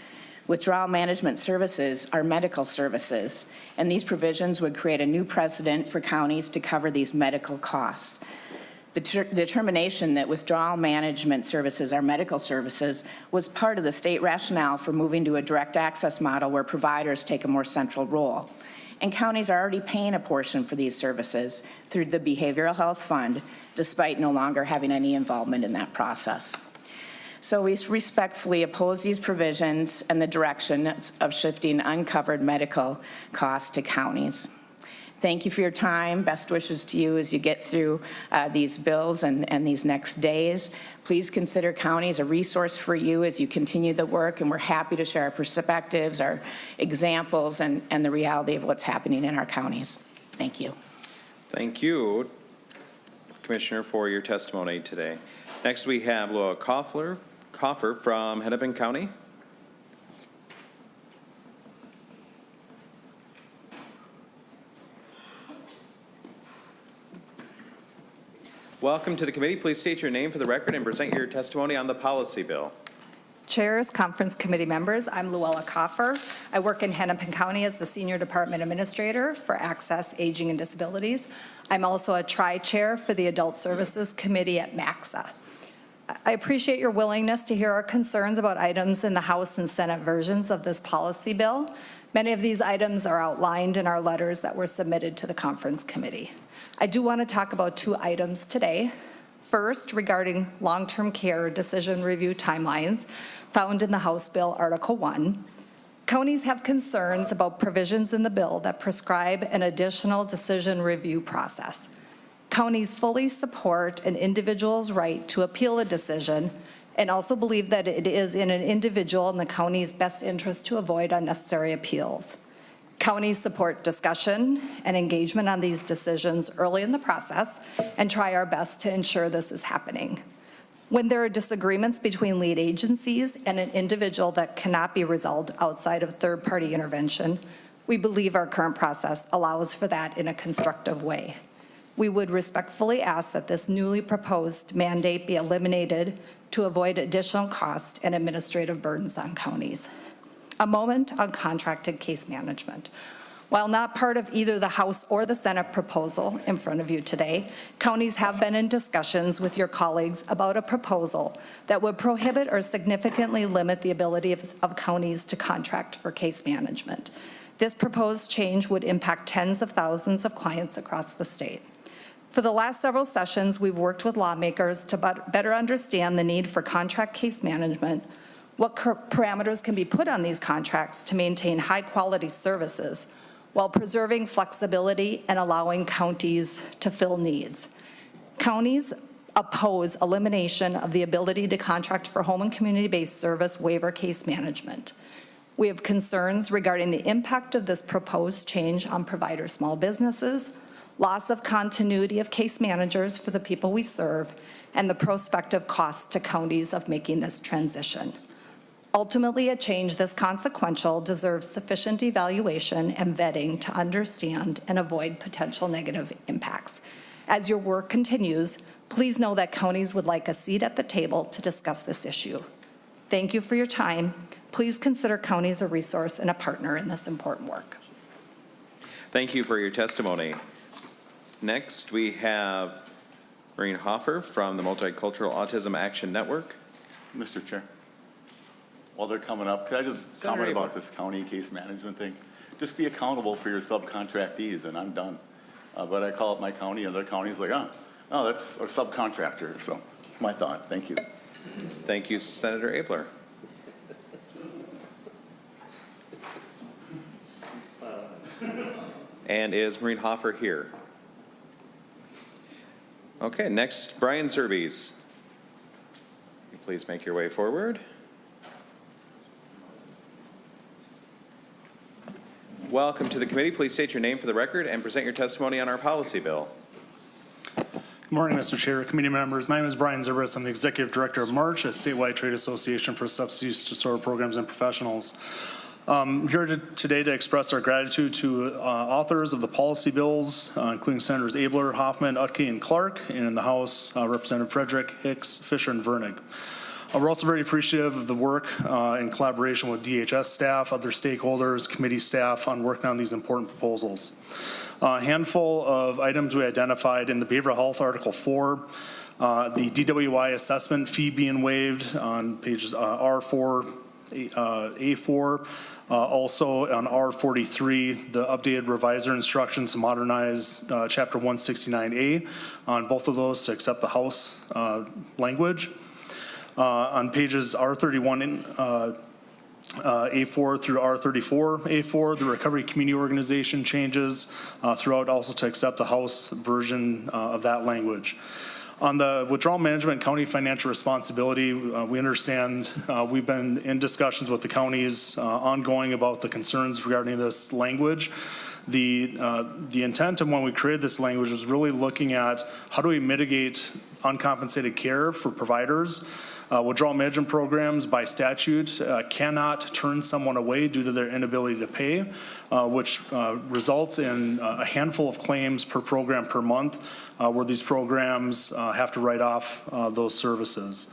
Withdrawal management services are medical services, and these provisions would create a new precedent for counties to cover these medical costs. The determination that withdrawal management services are medical services was part of the state rationale for moving to a direct access model where providers take a more central role. And counties are already paying a portion for these services through the Behavioral Health Fund, despite no longer having any involvement in that process. So we respectfully oppose these provisions and the direction of shifting uncovered medical costs to counties. Thank you for your time. Best wishes to you as you get through these bills and these next days. Please consider counties a resource for you as you continue the work, and we're happy to share our perspectives, our examples, and the reality of what's happening in our counties. Thank you. Thank you, Commissioner, for your testimony today. Next, we have Laura Coffer from Hennepin County. Welcome to the committee. Please state your name for the record and present your testimony on the policy bill. Chairs, conference committee members, I'm Luella Coffer. I work in Hennepin County as the Senior Department Administrator for Access, Aging, and Disabilities. I'm also a tri-chair for the Adult Services Committee at MACSA. I appreciate your willingness to hear our concerns about items in the House and Senate versions of this policy bill. Many of these items are outlined in our letters that were submitted to the conference committee. I do want to talk about two items today. First, regarding long-term care decision review timelines found in the House Bill Article 1. Counties have concerns about provisions in the bill that prescribe an additional decision review process. Counties fully support an individual's right to appeal a decision and also believe that it is in an individual and the county's best interest to avoid unnecessary appeals. Counties support discussion and engagement on these decisions early in the process and try our best to ensure this is happening. When there are disagreements between lead agencies and an individual that cannot be resolved outside of third-party intervention, we believe our current process allows for that in a constructive way. We would respectfully ask that this newly proposed mandate be eliminated to avoid additional cost and administrative burdens on counties. A moment on contracted case management. While not part of either the House or the Senate proposal in front of you today, counties have been in discussions with your colleagues about a proposal that would prohibit or significantly limit the ability of counties to contract for case management. This proposed change would impact tens of thousands of clients across the state. For the last several sessions, we've worked with lawmakers to better understand the need for contract case management, what parameters can be put on these contracts to maintain high-quality services while preserving flexibility and allowing counties to fill needs. Counties oppose elimination of the ability to contract for home and community-based service waiver case management. We have concerns regarding the impact of this proposed change on provider small businesses, loss of continuity of case managers for the people we serve, and the prospective costs to counties of making this transition. Ultimately, a change this consequential deserves sufficient evaluation and vetting to understand and avoid potential negative impacts. As your work continues, please know that counties would like a seat at the table to discuss this issue. Thank you for your time. Please consider counties a resource and a partner in this important work. Thank you for your testimony. Next, we have Maureen Hoffer from the Multicultural Autism Action Network. Mr. Chair, while they're coming up, could I just comment about this county case management thing? Just be accountable for your subcontractees, and I'm done. But I call up my county, and their county's like, oh, that's a subcontractor. So my thought. Thank you. Thank you, Senator Abler. And is Maureen Hoffer here? Okay, next, Brian Zerbies. Please make your way forward. Welcome to the committee. Please state your name for the record and present your testimony on our policy bill. Good morning, Mr. Chair, committee members. My name is Brian Zerbies. I'm the Executive Director of March, a statewide trade association for substance use disorder programs and professionals. I'm here today to express our gratitude to authors of the policy bills, including Senators Abler, Hoffman, Utke, and Clark, and in the House, Representative Frederick, Hicks, Fisher, and Vernig. We're also very appreciative of the work in collaboration with DHS staff, other stakeholders, committee staff on working on these important proposals. A handful of items we identified in the Behavioral Health Article 4, the DWI assessment fee being waived on pages R4, A4, also on R43, the updated revisor instructions to modernize Chapter 169A on both of those to accept the House language. On pages R31 A4 through R34 A4, the Recovery Community Organization changes throughout also to accept the House version of that language. On the withdrawal management county financial responsibility, we understand we've been in discussions with the counties ongoing about the concerns regarding this language. The intent of when we created this language was really looking at how do we mitigate uncompensated care for providers. Withdrawal management programs by statute cannot turn someone away due to their inability to pay, which results in a handful of claims per program per month, where these programs have to write off those services.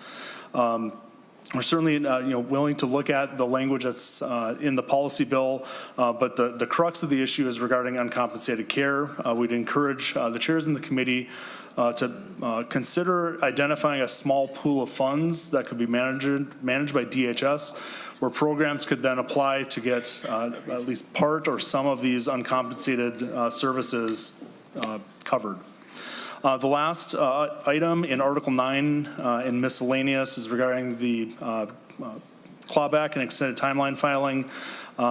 We're certainly willing to look at the language that's in the policy bill, but the crux of the issue is regarding uncompensated care. We'd encourage the chairs in the committee to consider identifying a small pool of funds that could be managed by DHS, where programs could then apply to get at least part or some of these uncompensated services covered. The last item in Article 9 in Miscellaneous is regarding the clawback and extended timeline filing.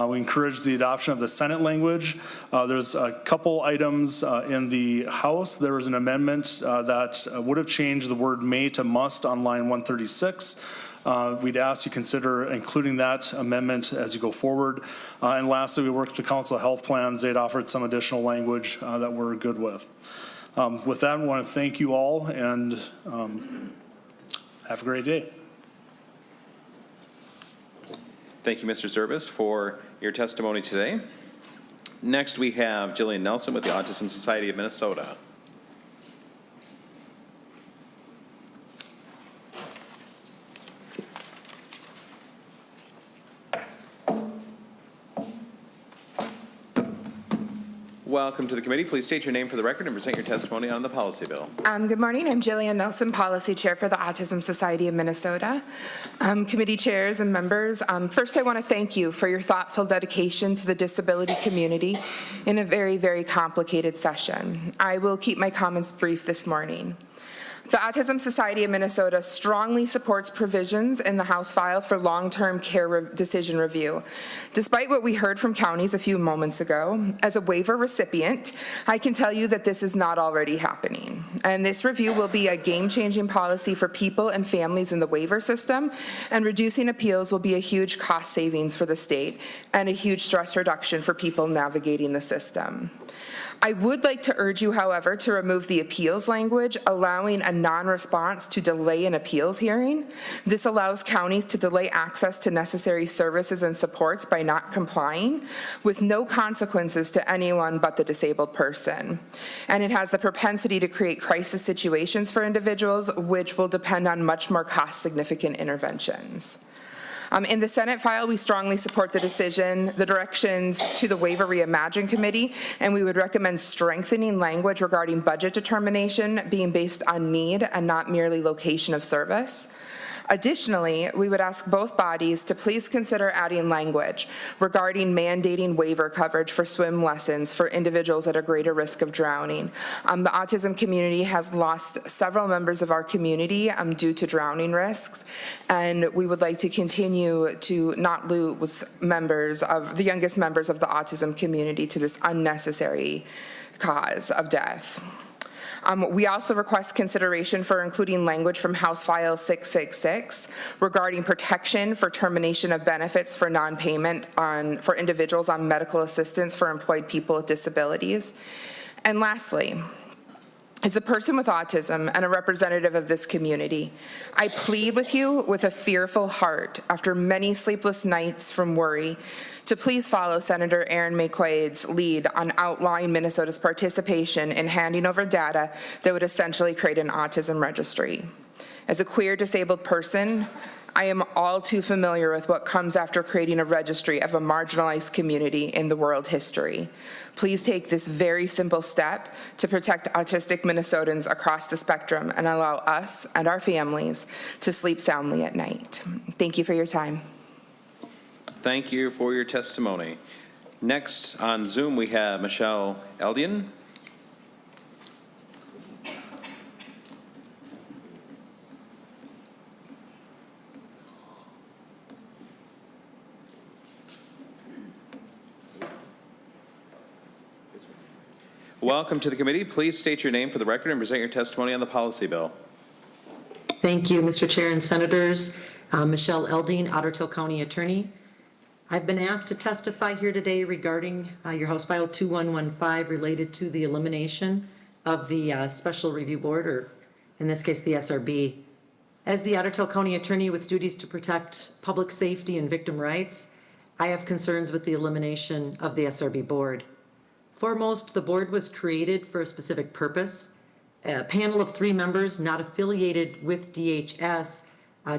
We encourage the adoption of the Senate language. There's a couple items in the House. There was an amendment that would have changed the word may to must on line 136. We'd ask you consider including that amendment as you go forward. And lastly, we worked with the Council of Health Plans. They'd offered some additional language that we're good with. With that, I want to thank you all and have a great day. Thank you, Mr. Zerbies, for your testimony today. Next, we have Jillian Nelson with the Autism Society of Minnesota. Welcome to the committee. Please state your name for the record and present your testimony on the policy bill. Good morning. I'm Jillian Nelson, Policy Chair for the Autism Society of Minnesota. Committee chairs and members, first I want to thank you for your thoughtful dedication to the disability community in a very, very complicated session. I will keep my comments brief this morning. The Autism Society of Minnesota strongly supports provisions in the House file for long-term care decision review. Despite what we heard from counties a few moments ago, as a waiver recipient, I can tell you that this is not already happening. And this review will be a game-changing policy for people and families in the waiver system, and reducing appeals will be a huge cost savings for the state and a huge stress reduction for people navigating the system. I would like to urge you, however, to remove the appeals language, allowing a non-response to delay an appeals hearing. This allows counties to delay access to necessary services and supports by not complying, with no consequences to anyone but the disabled person. And it has the propensity to create crisis situations for individuals, which will depend on much more cost-significant interventions. In the Senate file, we strongly support the decision, the directions to the Waiver Reimagine Committee, and we would recommend strengthening language regarding budget determination being based on need and not merely location of service. Additionally, we would ask both bodies to please consider adding language regarding mandating waiver coverage for swim lessons for individuals at a greater risk of drowning. The autism community has lost several members of our community due to drowning risks, and we would like to continue to not lose members of the youngest members of the autism community to this unnecessary cause of death. We also request consideration for including language from House File 666 regarding protection for termination of benefits for non-payment for individuals on medical assistance for employed people with disabilities. And lastly, as a person with autism and a representative of this community, I plead with you with a fearful heart after many sleepless nights from worry to please follow Senator Erin McQuaid's lead on outlawing Minnesota's participation in handing over data that would essentially create an autism registry. As a queer disabled person, I am all too familiar with what comes after creating a registry of a marginalized community in the world history. Please take this very simple step to protect autistic Minnesotans across the spectrum and allow us and our families to sleep soundly at night. Thank you for your time. Thank you for your testimony. Next on Zoom, we have Michelle Eldian. Welcome to the committee. Please state your name for the record and present your testimony on the policy bill. Thank you, Mr. Chair and Senators. Michelle Eldine, Otter Tail County Attorney. I've been asked to testify here today regarding your House File 2115 related to the elimination of the Special Review Board, or in this case, the SRB. As the Otter Tail County Attorney with duties to protect public safety and victim rights, I have concerns with the elimination of the SRB Board. Foremost, the board was created for a specific purpose. A panel of 3 members not affiliated with DHS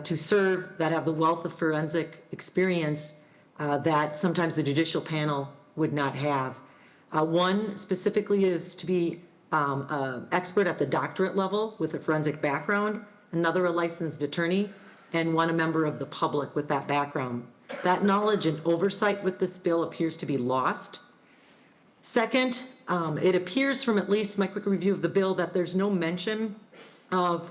to serve, that have the wealth of forensic experience that sometimes the judicial panel would not have. One specifically is to be an expert at the doctorate level with a forensic background, another a licensed attorney, and one a member of the public with that background. That knowledge and oversight with this bill appears to be lost. Second, it appears from at least my quick review of the bill that there's no mention of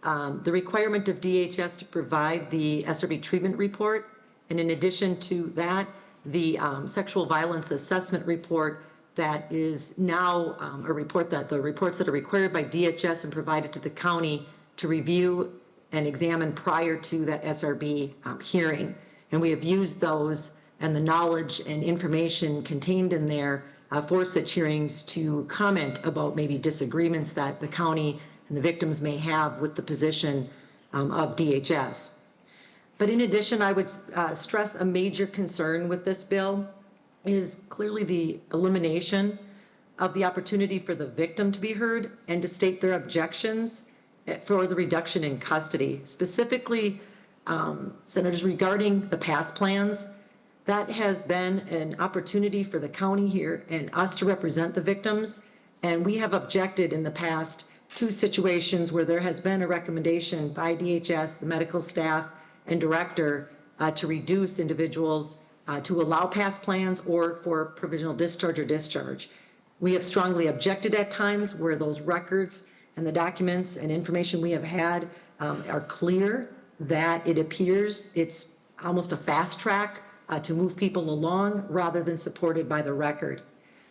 the requirement of DHS to provide the SRB treatment report. And in addition to that, the sexual violence assessment report that is now a report that the reports that are required by DHS and provided to the county to review and examine prior to that SRB hearing. And we have used those and the knowledge and information contained in there for such hearings to comment about maybe disagreements that the county and the victims may have with the position of DHS. But in addition, I would stress a major concern with this bill is clearly the elimination of the opportunity for the victim to be heard and to state their objections for the reduction in custody. Specifically, Senators, regarding the past plans, That has been an opportunity for the county here and us to represent the victims. And we have objected in the past to situations where there has been a recommendation by DHS, the medical staff, and director to reduce individuals to allow past plans or for provisional discharge or discharge. We have strongly objected at times where those records and the documents and information we have had are clear that it appears it's almost a fast track to move people along rather than supported by the record.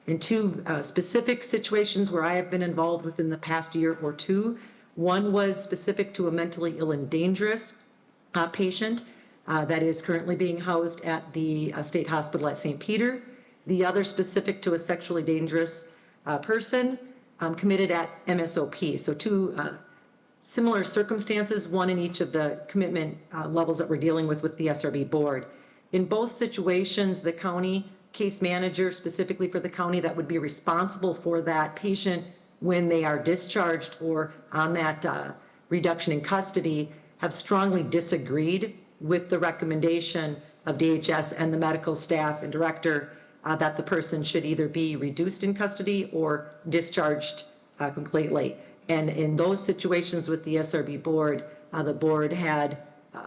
In two specific situations where I have been involved within the past year or two, one was specific to a mentally ill and dangerous patient that is currently being housed at the state hospital at St. Peter. The other specific to a sexually dangerous person committed at MSOP. So two similar circumstances, one in each of the commitment levels that we're dealing with the SRB board. In both situations, the county case manager, specifically for the county that would be responsible for that patient when they are discharged or on that reduction in custody, have strongly disagreed with the recommendation of DHS and the medical staff and director that the person should either be reduced in custody or discharged completely. And in those situations with the SRB board, the board had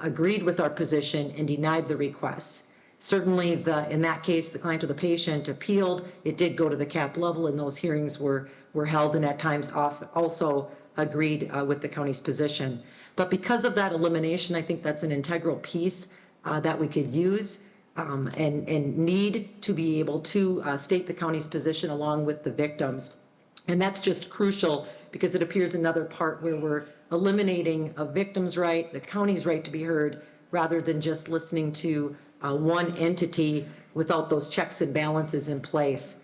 agreed with our position and denied the requests. Certainly, in that case, the client or the patient appealed. It did go to the CAP level, and those hearings were held and at times also agreed with the county's position. But because of that elimination, I think that's an integral piece that we could use and need to be able to state the county's position along with the victims. And that's just crucial because it appears another part where we're eliminating a victim's right, the county's right to be heard, rather than just listening to one entity without those checks and balances in place.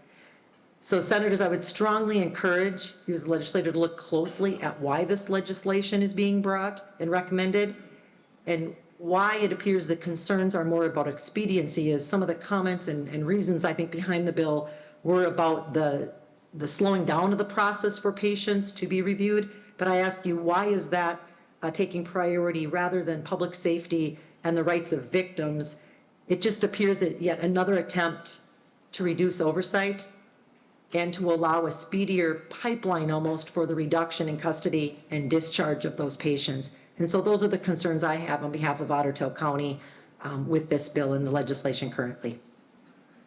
So, Senators, I would strongly encourage you as a legislator to look closely at why this legislation is being brought and recommended, and why it appears the concerns are more about expediency, as some of the comments and reasons I think behind the bill were about the slowing down of the process for patients to be reviewed. But I ask you, why is that taking priority rather than public safety and the rights of victims? It just appears that yet another attempt to reduce oversight and to allow a speedier pipeline almost for the reduction in custody and discharge of those patients. And so those are the concerns I have on behalf of Otter Tail County with this bill and the legislation currently.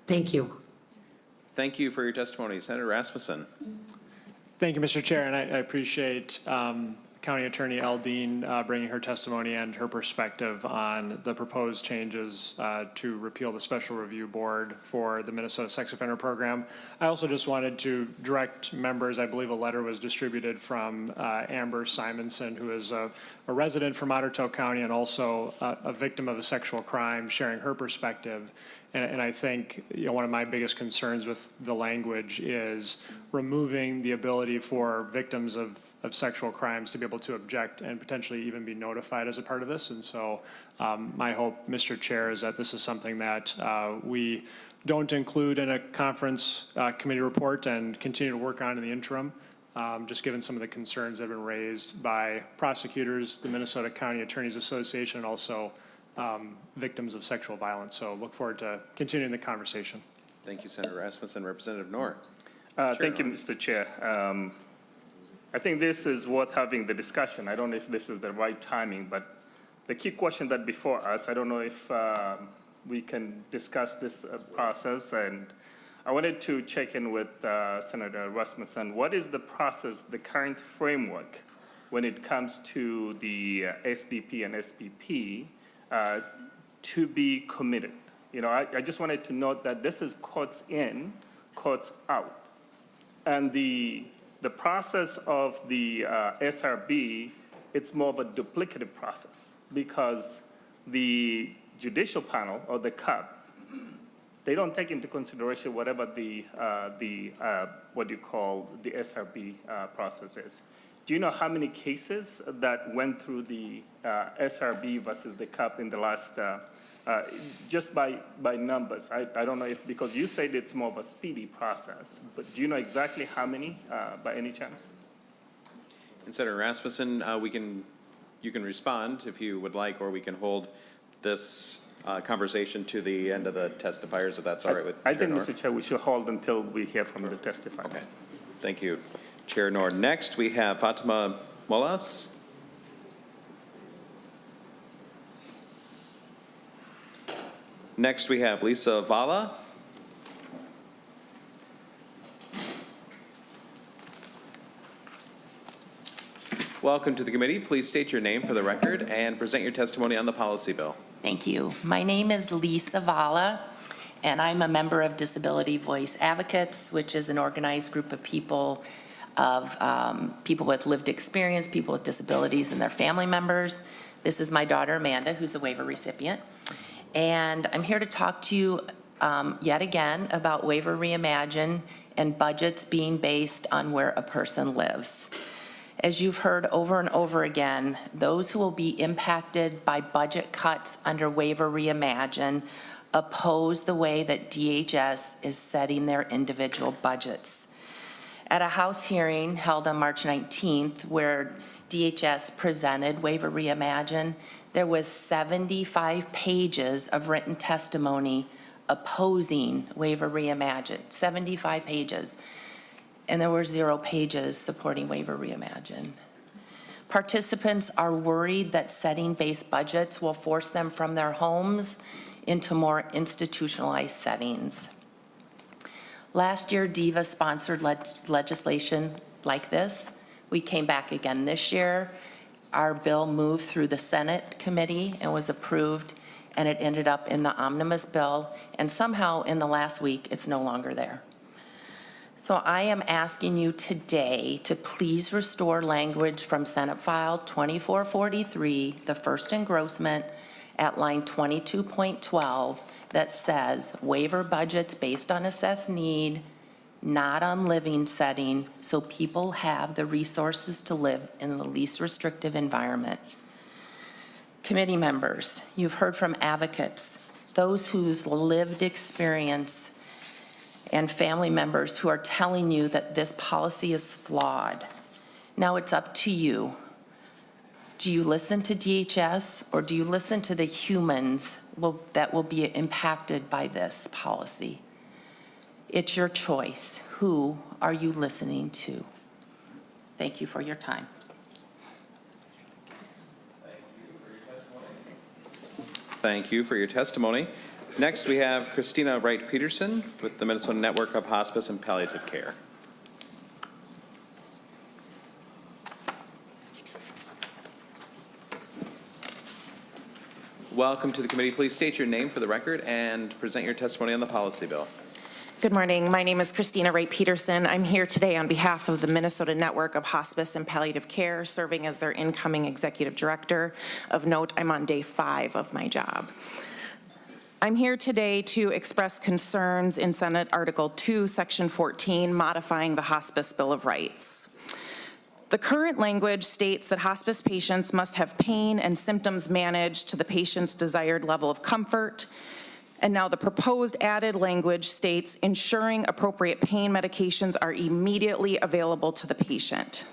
Thank you. Thank you for your testimony. Senator Rasmussen. Thank you, Mr. Chair, and I appreciate County Attorney Eldine bringing her testimony and her perspective on the proposed changes to repeal the Special Review Board for the Minnesota Sex Offender Program. I also just wanted to direct members, I believe a letter was distributed from Amber Simonson, who is a resident from Otter Tail County and also a victim of a sexual crime, sharing her perspective. And I think one of my biggest concerns with the language is removing the ability for victims of sexual crimes to be able to object and potentially even be notified as a part of this. And so my hope, Mr. Chair, is that this is something that we don't include in a conference committee report and continue to work on in the interim, just given some of the concerns that have been raised by prosecutors, the Minnesota County Attorneys Association, and also victims of sexual violence. So look forward to continuing the conversation. Thank you, Senator Rasmussen. Representative Knorr. Thank you, Mr. Chair. I think this is worth having the discussion. I don't know if this is the right timing, but the key question that before us, I don't know if we can discuss this process, and I wanted to check in with Senator Rasmussen. What is the process, the current framework, when it comes to the SDP and SPP to be committed? You know, I just wanted to note that this is courts in, courts out. And the process of the SRB, it's more of a duplicative process because the judicial panel or the CUP, they don't take into consideration whatever the what you call the SRB process is. Do you know how many cases that went through the SRB versus the CUP in the last, just by numbers? I don't know if, because you said it's more of a speedy process, but do you know exactly how many by any chance? And Senator Rasmussen, you can respond if you would like, or we can hold this conversation to the end of the testifiers, if that's all right with I Chair think, Noor? Mr. Chair, we should hold until we hear from the testifiers. Okay. Thank you, Chair Noor. Next, we have Fatima Molas. Next, we have Lisa Vala. Welcome to the committee. Please state your name for the record and present your testimony on the policy bill. Thank you. My name is Lisa Vala, and I'm a member of Disability Voice Advocates, which is an organized group of people people with lived experience, people with disabilities, and their family members. This is my daughter, Amanda, who's a waiver recipient. And I'm here to talk to you yet again about Waiver Reimagine and budgets being based on where a person lives. As you've heard over and over again, those who will be impacted by budget cuts under Waiver Reimagine oppose the way that DHS is setting their individual budgets. At a House hearing held on March 19th, where DHS presented Waiver Reimagine, there was 75 pages of written testimony opposing Waiver Reimagine, 75 pages. And there were 0 pages supporting Waiver Reimagine. Participants are worried that setting-based budgets will force them from their homes into more institutionalized settings. Last year, DEVA sponsored legislation like this. We came back again this year. Our bill moved through the Senate committee and was approved, and it ended up in the Omnibus bill, and somehow in the last week, it's no longer there. So I am asking you today to please restore language from Senate File 2443, the first engrossment, at line 22.12, that says waiver budgets based on assessed need, not on living setting, so people have the resources to live in the least restrictive environment. Committee members, you've heard from advocates, those whose lived experience and family members who are telling you that this policy is flawed. Now it's up to you. Do you listen to DHS or do you listen to the humans that will be impacted by this policy? It's your choice. Who are you listening to? Thank you for your time. Thank you for your testimony. Next, we have Christina Wright-Peterson with the Minnesota Network of Hospice and Palliative Care. Welcome to the committee. Please state your name for the record and present your testimony on the policy bill. Good morning. My name is Christina Wright-Peterson. I'm here today on behalf of the Minnesota Network of Hospice and Palliative Care, serving as their incoming executive director. Of note, I'm on day 5 of my job. I'm here today to express concerns in Senate Article 2, Section 14, modifying the Hospice Bill of Rights. The current language states that hospice patients must have pain and symptoms managed to the patient's desired level of comfort. And now the proposed added language states ensuring appropriate pain medications are immediately available to the patient.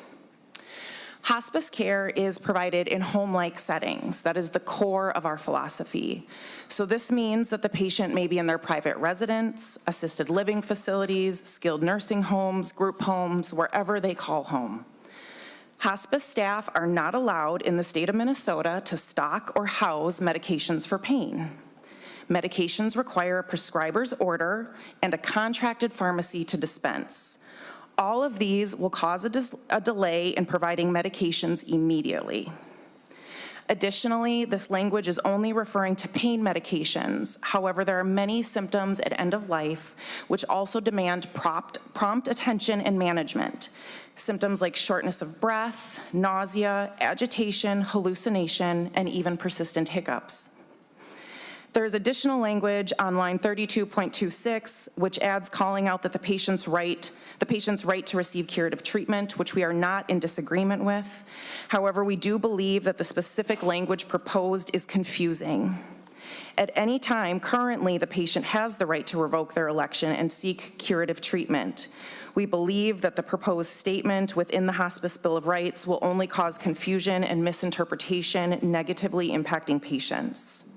Hospice care is provided in home-like settings. That is the core of our philosophy. So this means that the patient may be in their private residence, assisted living facilities, skilled nursing homes, group homes, wherever they call home. Hospice staff are not allowed in the state of Minnesota to stock or house medications for pain. Medications require a prescriber's order and a contracted pharmacy to dispense. All of these will cause a delay in providing medications immediately. Additionally, this language is only referring to pain medications. However, there are many symptoms at end of life which also demand prompt attention and management. Symptoms like shortness of breath, nausea, agitation, hallucination, and even persistent hiccups. There's additional language on line 32.26, which adds calling out that the patient's right to receive curative treatment, which we are not in disagreement with. However, we do believe that the specific language proposed is confusing. At any time, currently, the patient has the right to revoke their election and seek curative treatment. We believe that the proposed statement within the Hospice Bill of Rights will only cause confusion and misinterpretation, negatively impacting patients.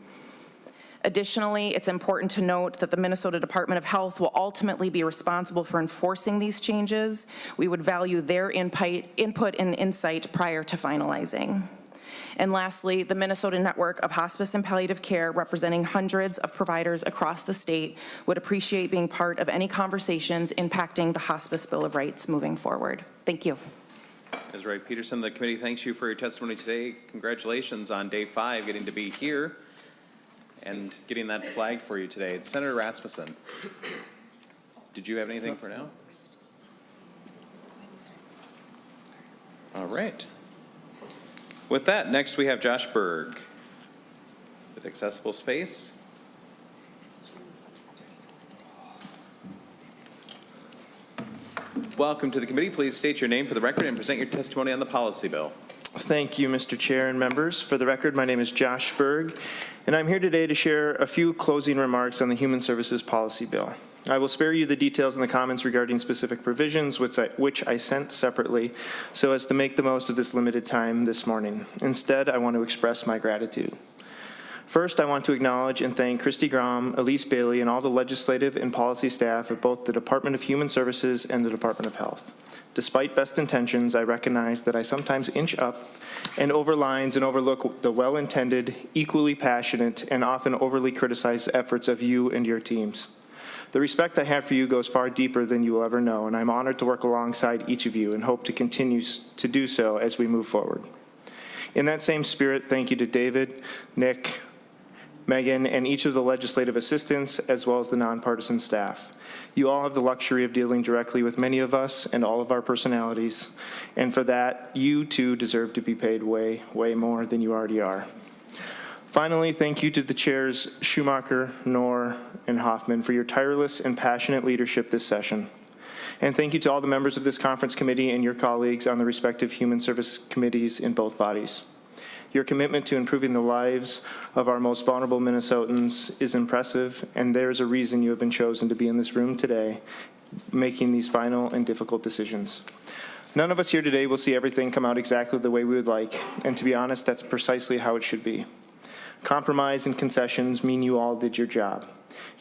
Additionally, it's important to note that the Minnesota Department of Health will ultimately be responsible for enforcing these changes. We would value their input and insight prior to finalizing. And lastly, the Minnesota Network of Hospice and Palliative Care, representing hundreds of providers across the state, would appreciate being part of any conversations impacting the Hospice Bill of Rights moving forward. Thank you. Ms. Wright-Peterson, the committee thanks you for your testimony today. Congratulations on day 5, getting to be here and getting that flagged for you today. Senator Rasmussen, did you have anything for now? All right. With that, next we have Josh Berg with Accessible Space. Welcome to the committee. Please state your name for the record and present your testimony on the policy bill. Thank you, Mr. Chair and members. For the record, my name is Josh Berg, and I'm here today to share a few closing remarks on the Human Services Policy Bill. I will spare you the details and the comments regarding specific provisions, which I sent separately, so as to make the most of this limited time this morning. Instead, I want to express my gratitude. First, I want to acknowledge and thank Christy Grom, Elise Bailey, and all the legislative and policy staff of both the Department of Human Services and the Department of Health. Despite best intentions, I recognize that I sometimes inch up and over lines and overlook the well-intended, equally passionate, and often overly criticized efforts of you and your teams. The respect I have for you goes far deeper than you will ever know, and I'm honored to work alongside each of you and hope to continue to do so as we move forward. In that same spirit, thank you to David, Nick, Megan, and each of the legislative assistants, as well as the nonpartisan staff. You all have the luxury of dealing directly with many of us and all of our personalities, and for that, you too deserve to be paid way, way more than you already are. Finally, thank you to the chairs Schumacher, Knorr, and Hoffman for your tireless and passionate leadership this session. And thank you to all the members of this conference committee and your colleagues on the respective human service committees in both bodies. Your commitment to improving the lives of our most vulnerable Minnesotans is impressive, and there's a reason you have been chosen to be in this room today, making these final and difficult decisions. None of us here today will see everything come out exactly the way we would like, and to be honest, that's precisely how it should be. Compromise and concessions mean you all did your job.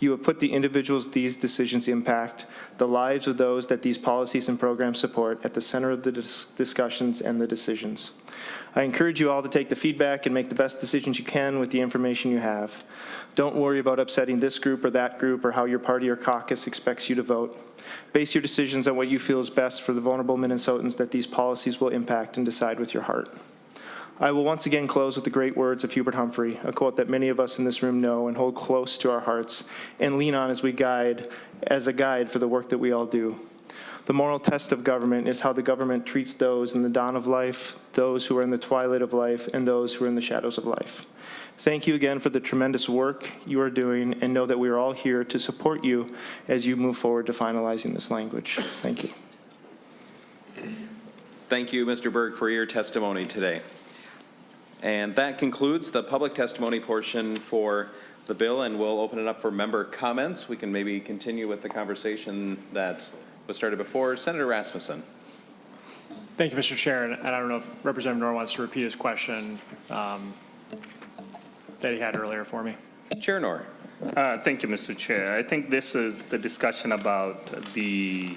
You have put the individuals these decisions impact, the lives of those that these policies and programs support, at the center of the discussions and the decisions. I encourage you all to take the feedback and make the best decisions you can with the information you have. Don't worry about upsetting this group or that group or how your party or caucus expects you to vote. Base your decisions on what you feel is best for the vulnerable Minnesotans that these policies will impact, and decide with your heart. I will once again close with the great words of Hubert Humphrey, a quote that many of us in this room know and hold close to our hearts and lean on as a guide for the work that we all do. The moral test of government is how the government treats those in the dawn of life, those who are in the twilight of life, and those who are in the shadows of life. Thank you again for the tremendous work you are doing, and know that we are all here to support you as you move forward to finalizing this language. Thank you. Thank you, Mr. Berg, for your testimony today. And that concludes the public testimony portion for the bill, and we'll open it up for member comments. We can maybe continue with the conversation that was started before. Senator Rasmussen. Thank you, Mr. Chair. And I don't know if Representative Knorr wants to repeat his question that he had earlier for me. Chair Knorr. Thank you, Mr. Chair. I think this is the discussion about the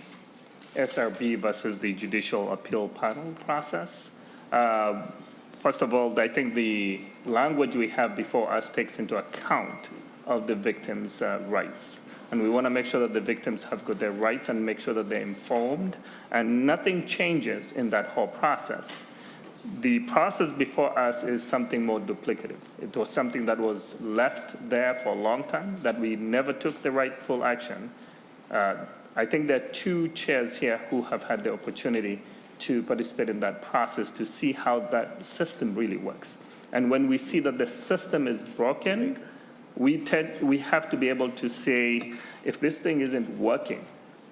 SRB versus the judicial appeal panel process. First of all, I think the language we have before us takes into account of the victims' rights. And we want to make sure that the victims have got their rights and make sure that they're informed, and nothing changes in that whole process. The process before us is something more duplicative. It was something that was left there for a long time, that we never took the rightful action. I think there are two chairs here who have had the opportunity to participate in that process to see how that system really works. And when we see that the system is broken, we have to be able to say, if this thing isn't working,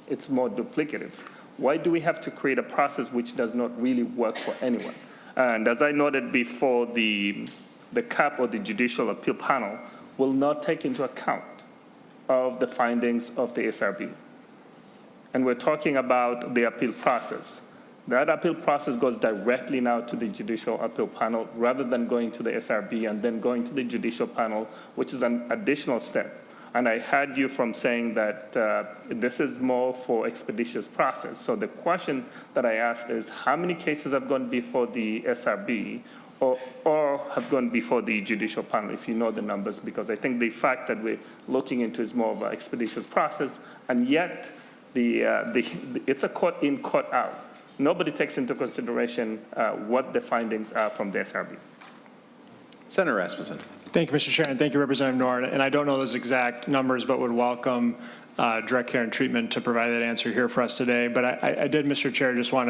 it's more duplicative. Why do we have to create a process which does not really work for anyone? And as I noted before, the CAP, or the Judicial Appeal Panel, will not take into account of the findings of the SRB. And we're talking about the appeal process. That appeal process goes directly now to the judicial appeal panel rather than going to the SRB and then going to the judicial panel, which is an additional step. And I heard you from saying that this is more for expeditious process. So the question that I asked is, how many cases have gone before the SRB or have gone before the judicial panel, if you know the numbers? Because I think the fact that we're looking into is more of an expeditious process, and yet it's a court in, court out. Nobody takes into consideration what the findings are from the SRB. Senator Rasmussen. Thank you, Mr. Chair, and thank you, Representative Nord. And I don't know those exact numbers, but would welcome direct care and treatment to provide that answer here for us today. But I did, Mr. Chair, just want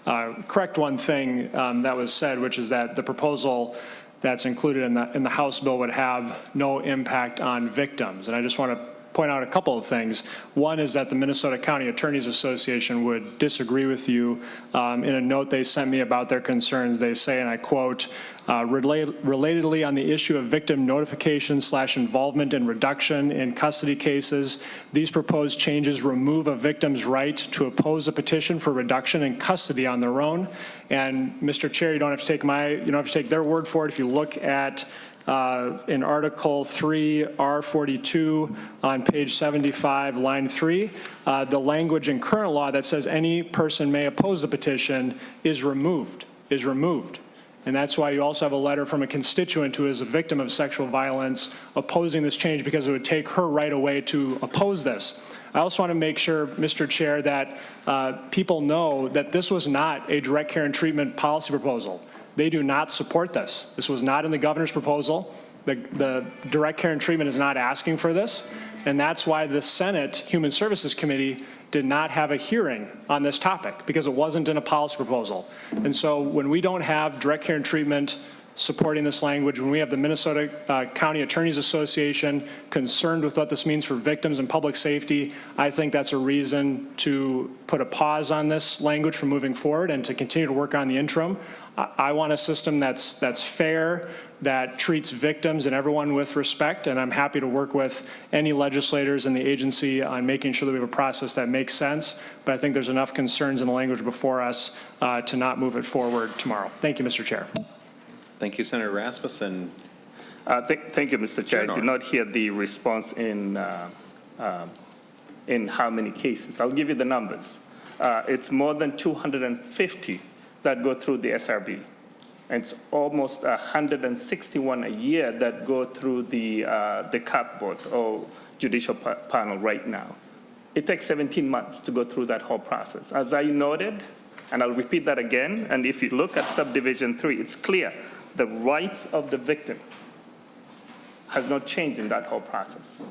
to correct one thing that was said, which is that the proposal that's included in the House bill would have no impact on victims. And I just want to point out a couple of things. One is that the Minnesota County Attorneys Association would disagree with you. In a note they sent me about their concerns, they say, and I quote, relatedly on the issue of victim notification / involvement and reduction in custody cases, these proposed changes remove a victim's right to oppose a petition for reduction in custody on their own. And Mr. Chair, you don't have to take their word for it. If you look at in Article 3, R42 on page 75, line 3, the language in current law that says any person may oppose the petition is removed. And that's why you also have a letter from a constituent who is a victim of sexual violence opposing this change because it would take her right away to oppose this. I also want to make sure, Mr. Chair, that people know that this was not a direct care and treatment policy proposal. They do not support this. This was not in the governor's proposal. The direct care and treatment is not asking for this. And that's why the Senate Human Services Committee did not have a hearing on this topic, because it wasn't in a policy proposal. And so when we don't have direct care and treatment supporting this language, when we have the Minnesota County Attorneys Association concerned with what this means for victims and public safety, I think that's a reason to put a pause on this language from moving forward and to continue to work on the interim. I want a system that's fair, that treats victims and everyone with respect, and I'm happy to work with any legislators in the agency on making sure that we have a process that makes sense, but I think there's enough concerns in the language before us to not move it forward tomorrow. Thank you, Mr. Chair. Thank you, Senator Rasmussen. Thank you, Mr. Chair. I did not hear the response in how many cases. I'll give you the numbers. It's more than 250 that go through the SRB. And it's almost 161 a year that go through the CAP board or judicial panel right now. It takes 17 months to go through that whole process. As I noted, and I'll repeat that again, and if you look at subdivision 3, it's clear the rights of the victim has not changed in that whole process.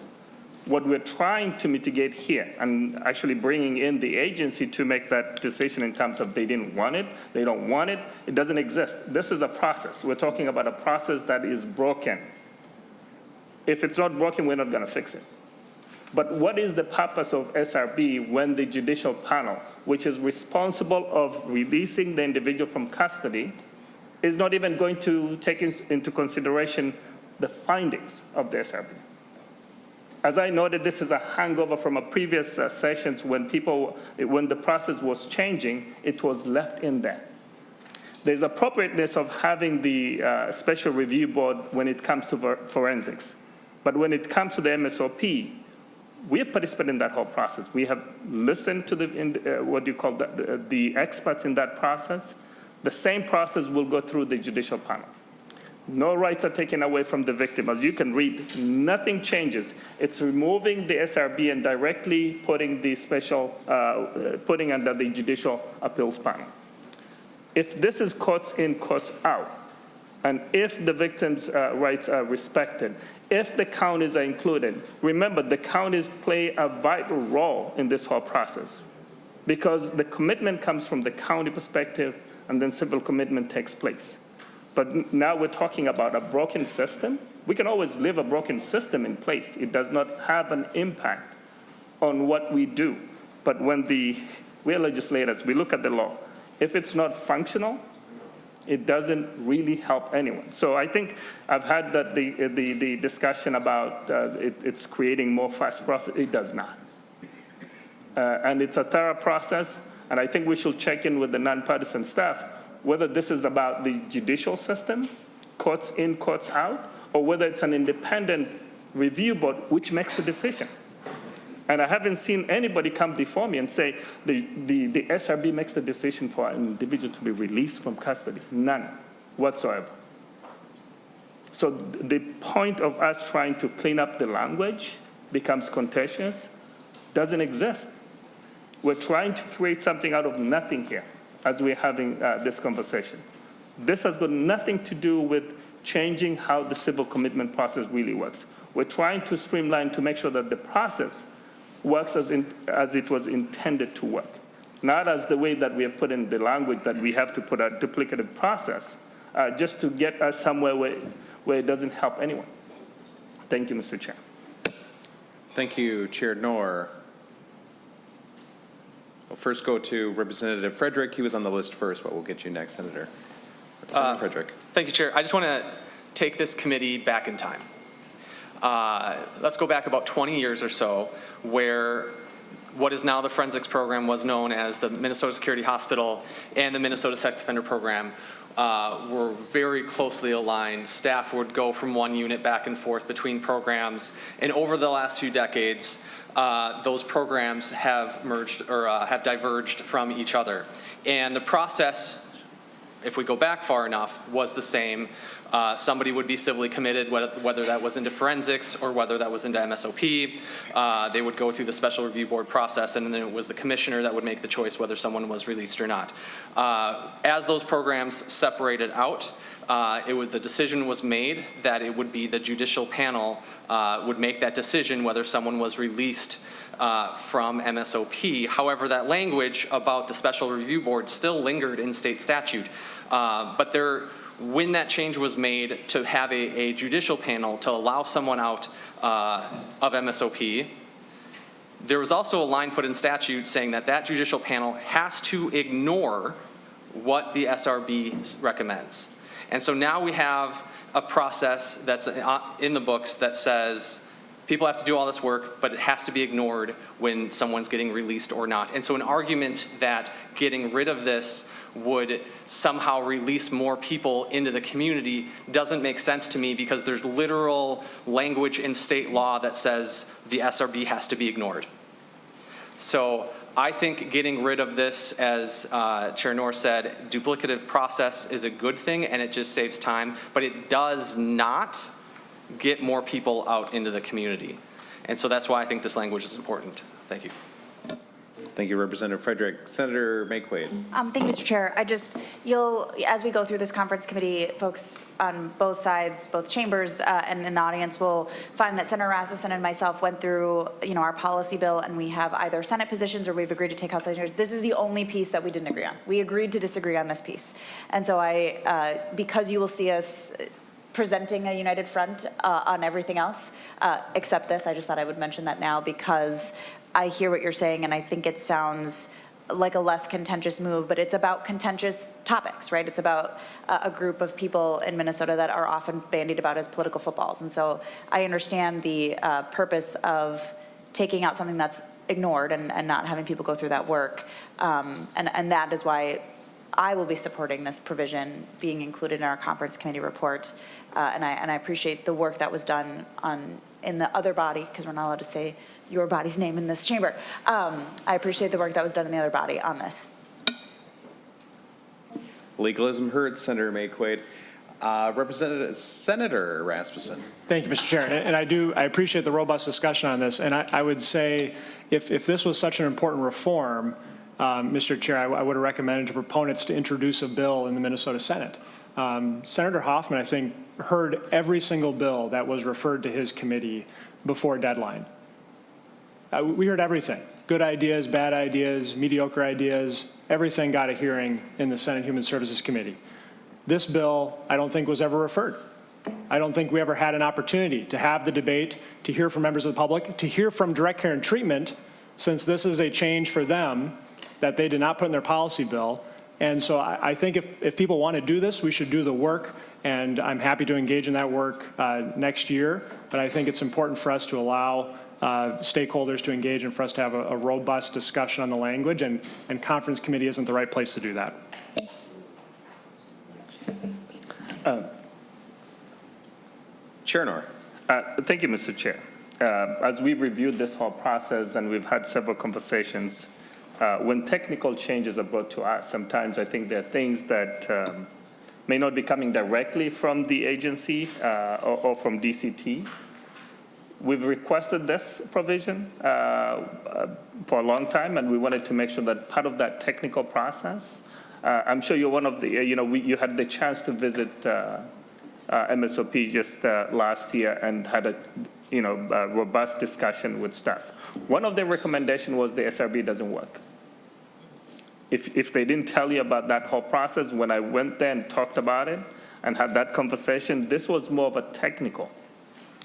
What we're trying to mitigate here, and actually bringing in the agency to make that decision in terms of they didn't want it, they don't want it, it doesn't exist. This is a process. We're talking about a process that is broken. If it's not broken, we're not going to fix it. But what is the purpose of SRB when the judicial panel, which is responsible of releasing the individual from custody, is not even going to take into consideration the findings of the SRB? As I noted, this is a hangover from a previous sessions when the process was changing, it was left in there. There's appropriateness of having the special review board when it comes to forensics. But when it comes to the MSOP, we have participated in that whole process. We have listened to the experts in that process. The same process will go through the judicial panel. No rights are taken away from the victim. As you can read, nothing changes. It's removing the SRB and directly putting the putting under the judicial appeals panel. If this is courts in, courts out, and if the victim's rights are respected, if the counties are included, remember the counties play a vital role in this whole process because the commitment comes from the county perspective and then civil commitment takes place. But now we're talking about a broken system. We can always leave a broken system in place. It does not have an impact on what we do. But when we're legislators, we look at the law. If it's not functional, it doesn't really help anyone. So I think I've had the discussion about it's creating more fast process. It does not. And it's a thorough process. And I think we should check in with the nonpartisan staff whether this is about the judicial system, courts in, courts out, or whether it's an independent review board which makes the decision. And I haven't seen anybody come before me and say the SRB makes the decision for an individual to be released from custody. None whatsoever. So the point of us trying to clean up the language becomes contentious, doesn't exist. We're trying to create something out of nothing here as we're having this conversation. This has got nothing to do with changing how the civil commitment process really works. We're trying to streamline to make sure that the process works as it was intended to work, not as the way that we have put in the language that we have to put a duplicative process just to get us somewhere where it doesn't help anyone. Thank you, Mr. Chair. Thank you, Chair Knorr. We'll first go to Representative Frederick. He was on the list first, but we'll get you next, Senator. Representative Frederick. Thank you, Chair. I just want to take this committee back in time. Let's go back about 20 years or so, where what is now the forensics program was known as the Minnesota Security Hospital and the Minnesota Sex Offender Program were very closely aligned. Staff would go from one unit back and forth between programs, and over the last few decades, those programs have merged or have diverged from each other. And the process, if we go back far enough, was the same. Somebody would be civilly committed, whether that was into forensics or whether that was into MSOP. They would go through the special review board process, and then it was the commissioner that would make the choice whether someone was released or not. As those programs separated out, the decision was made that it would be the judicial panel would make that decision whether someone was released from MSOP. However, that language about the special review board still lingered in state statute. But when that change was made to have a judicial panel to allow someone out of MSOP, there was also a line put in statute saying that that judicial panel has to ignore what the SRB recommends. And so now we have a process that's in the books that says people have to do all this work, but it has to be ignored when someone's getting released or not. And so an argument that getting rid of this would somehow release more people into the community doesn't make sense to me, because there's literal language in state law that says the SRB has to be ignored. So I think getting rid of this, as Chair Knorr said, duplicative process is a good thing and it just saves time, but it does not get more people out into the community. And so that's why I think this language is important. Thank you. Thank you, Representative Frederick. Senator Mayquade. Thank you, Mr. Chair. As we go through this conference committee, folks on both sides, both chambers and in the audience will find that Senator Rasmussen and myself went through, our policy bill, and we have either Senate positions or we've agreed to take House legislators. This is the only piece that we didn't agree on. We agreed to disagree on this piece. And so because you will see us presenting a united front on everything else, except this, I just thought I would mention that now, because I hear what you're saying, and I think it sounds like a less contentious move, but it's about contentious topics, right? It's about a group of people in Minnesota that are often bandied about as political footballs. And so I understand the purpose of taking out something that's ignored and not having people go through that work. And that is why I will be supporting this provision being included in our conference committee report. And I appreciate the work that was done in the other body, because we're not allowed to say your body's name in this chamber. I appreciate the work that was done in the other body on this. Legalism heard, Senator Mayquade. Senator Rasmussen. Thank you, Mr. Chair. And I appreciate the robust discussion on this. And I would say if this was such an important reform, Mr. Chair, I would have recommended to proponents to introduce a bill in the Minnesota Senate. Senator Hoffman, I think, heard every single bill that was referred to his committee before deadline. We heard everything. Good ideas, bad ideas, mediocre ideas, everything got a hearing in the Senate Human Services Committee. This bill, I don't think, was ever referred. I don't think we ever had an opportunity to have the debate, to hear from members of the public, to hear from direct care and treatment, since this is a change for them that they did not put in their policy bill. And so I think if people want to do this, we should do the work, and I'm happy to engage in that work next year. But I think it's important for us to allow stakeholders to engage and for us to have a robust discussion on the language, and conference committee isn't the right place to do that. Chair Nor. Thank you, Mr. Chair. As we reviewed this whole process and we've had several conversations, when technical changes are brought to us, sometimes I think there are things that may not be coming directly from the agency or from DCT. We've requested this provision for a long time, and we wanted to make sure that part of that technical process, I'm sure you're one of the, you had the chance to visit MSOP just last year and had a robust discussion with staff. One of the recommendations was the SRB doesn't work. If they didn't tell you about that whole process, when I went there and talked about it and had that conversation, this was more of a technical.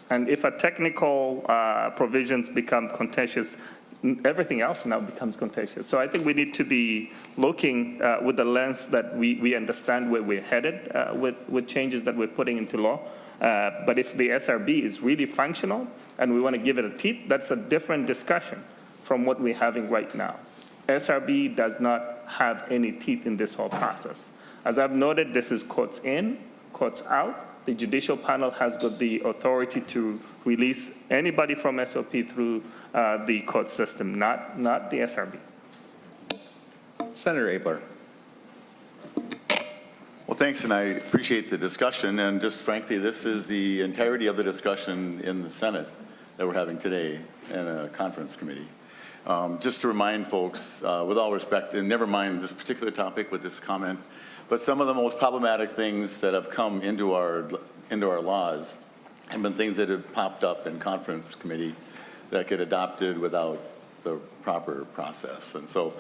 And if a technical provisions become contentious, everything else now becomes contentious. So I think we need to be looking with the lens that we understand where we're headed with changes that we're putting into law. But if the SRB is really functional and we want to give it a teeth, that's a different discussion from what we're having right now. SRB does not have any teeth in this whole process. As I've noted, this is courts in, courts out. The judicial panel has got the authority to release anybody from SOP through the court system, not the SRB. Senator Abler. Well, thanks, and I appreciate the discussion. And just frankly, this is the entirety of the discussion in the Senate that we're having today in a conference committee. Just to remind folks, with all respect, and never mind this particular topic with this comment, but some of the most problematic things that have come into our laws have been things that have popped up in conference committee that get adopted without the proper process. And so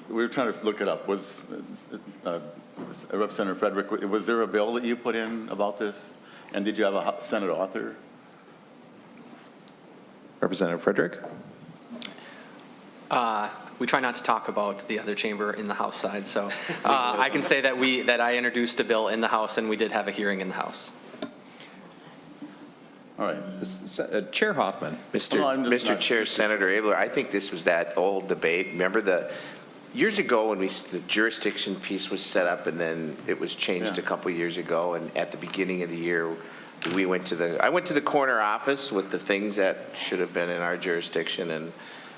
we were trying to look it up. Representative Frederick, was there a bill that you put in about this? And did you have a Senate author? Representative Frederick. We try not to talk about the other chamber in the House side, so I can say that I introduced a bill in the House and we did have a hearing in the House. All right. Chair Hoffman. Mr. Chair, Senator Abler, I think this was that old debate. Remember years ago when the jurisdiction piece was set up and then it was changed a couple years ago, and at the beginning of the year, I went to the corner office with the things that should have been in our jurisdiction, and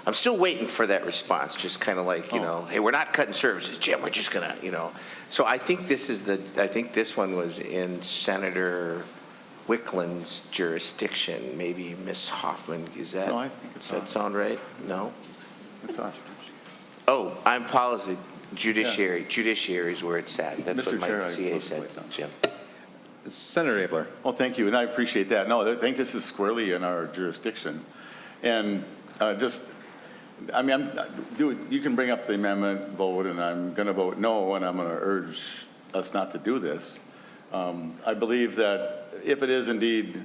I'm still waiting for that response, just kind of like, hey, we're not cutting services, Jim, we're just gonna, So I think this one was in Senator Wickland's jurisdiction. Maybe Ms. Hoffman, does that sound right? No? It's awesome. Oh, I'm policy, judiciary. Judiciary is where it's at. That's what my CA said, Jim. Senator Abler. Well, thank you, and I appreciate that. No, I think this is squarely in our jurisdiction. And you can bring up the amendment vote, and I'm going to vote no, and I'm going to urge us not to do this. I believe that if it is indeed,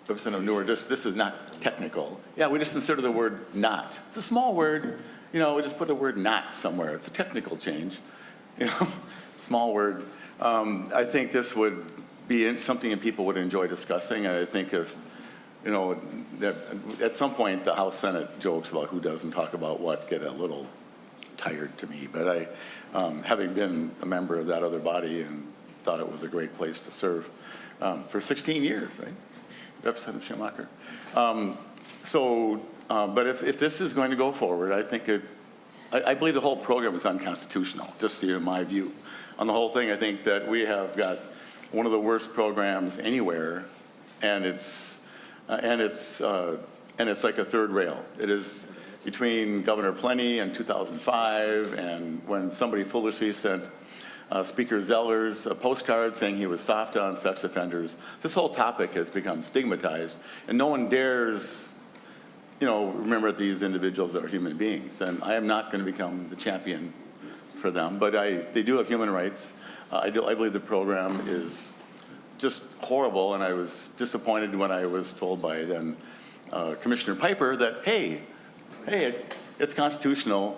Representative Newer, this is not technical. Yeah, we just inserted the word not. It's a small word. We just put the word not somewhere. It's a technical change. Small word. I think this would be something that people would enjoy discussing. I think if, that at some point the House Senate jokes about who doesn't talk about what get a little tired to me. But having been a member of that other body and thought it was a great place to serve for 16 years, right? Representative Schumacher. But if this is going to go forward, I think I believe the whole program is unconstitutional, just in my view. On the whole thing, I think that we have got one of the worst programs anywhere, and it's like a third rail. It is between Governor Plenty in 2005 and when somebody foolishly sent Speaker Zeller's a postcard saying he was soft on sex offenders. This whole topic has become stigmatized, and no one dares, remember that these individuals are human beings. And I am not going to become the champion for them, but they do have human rights. I believe the program is just horrible, and I was disappointed when I was told by then Commissioner Piper that, hey, it's constitutional,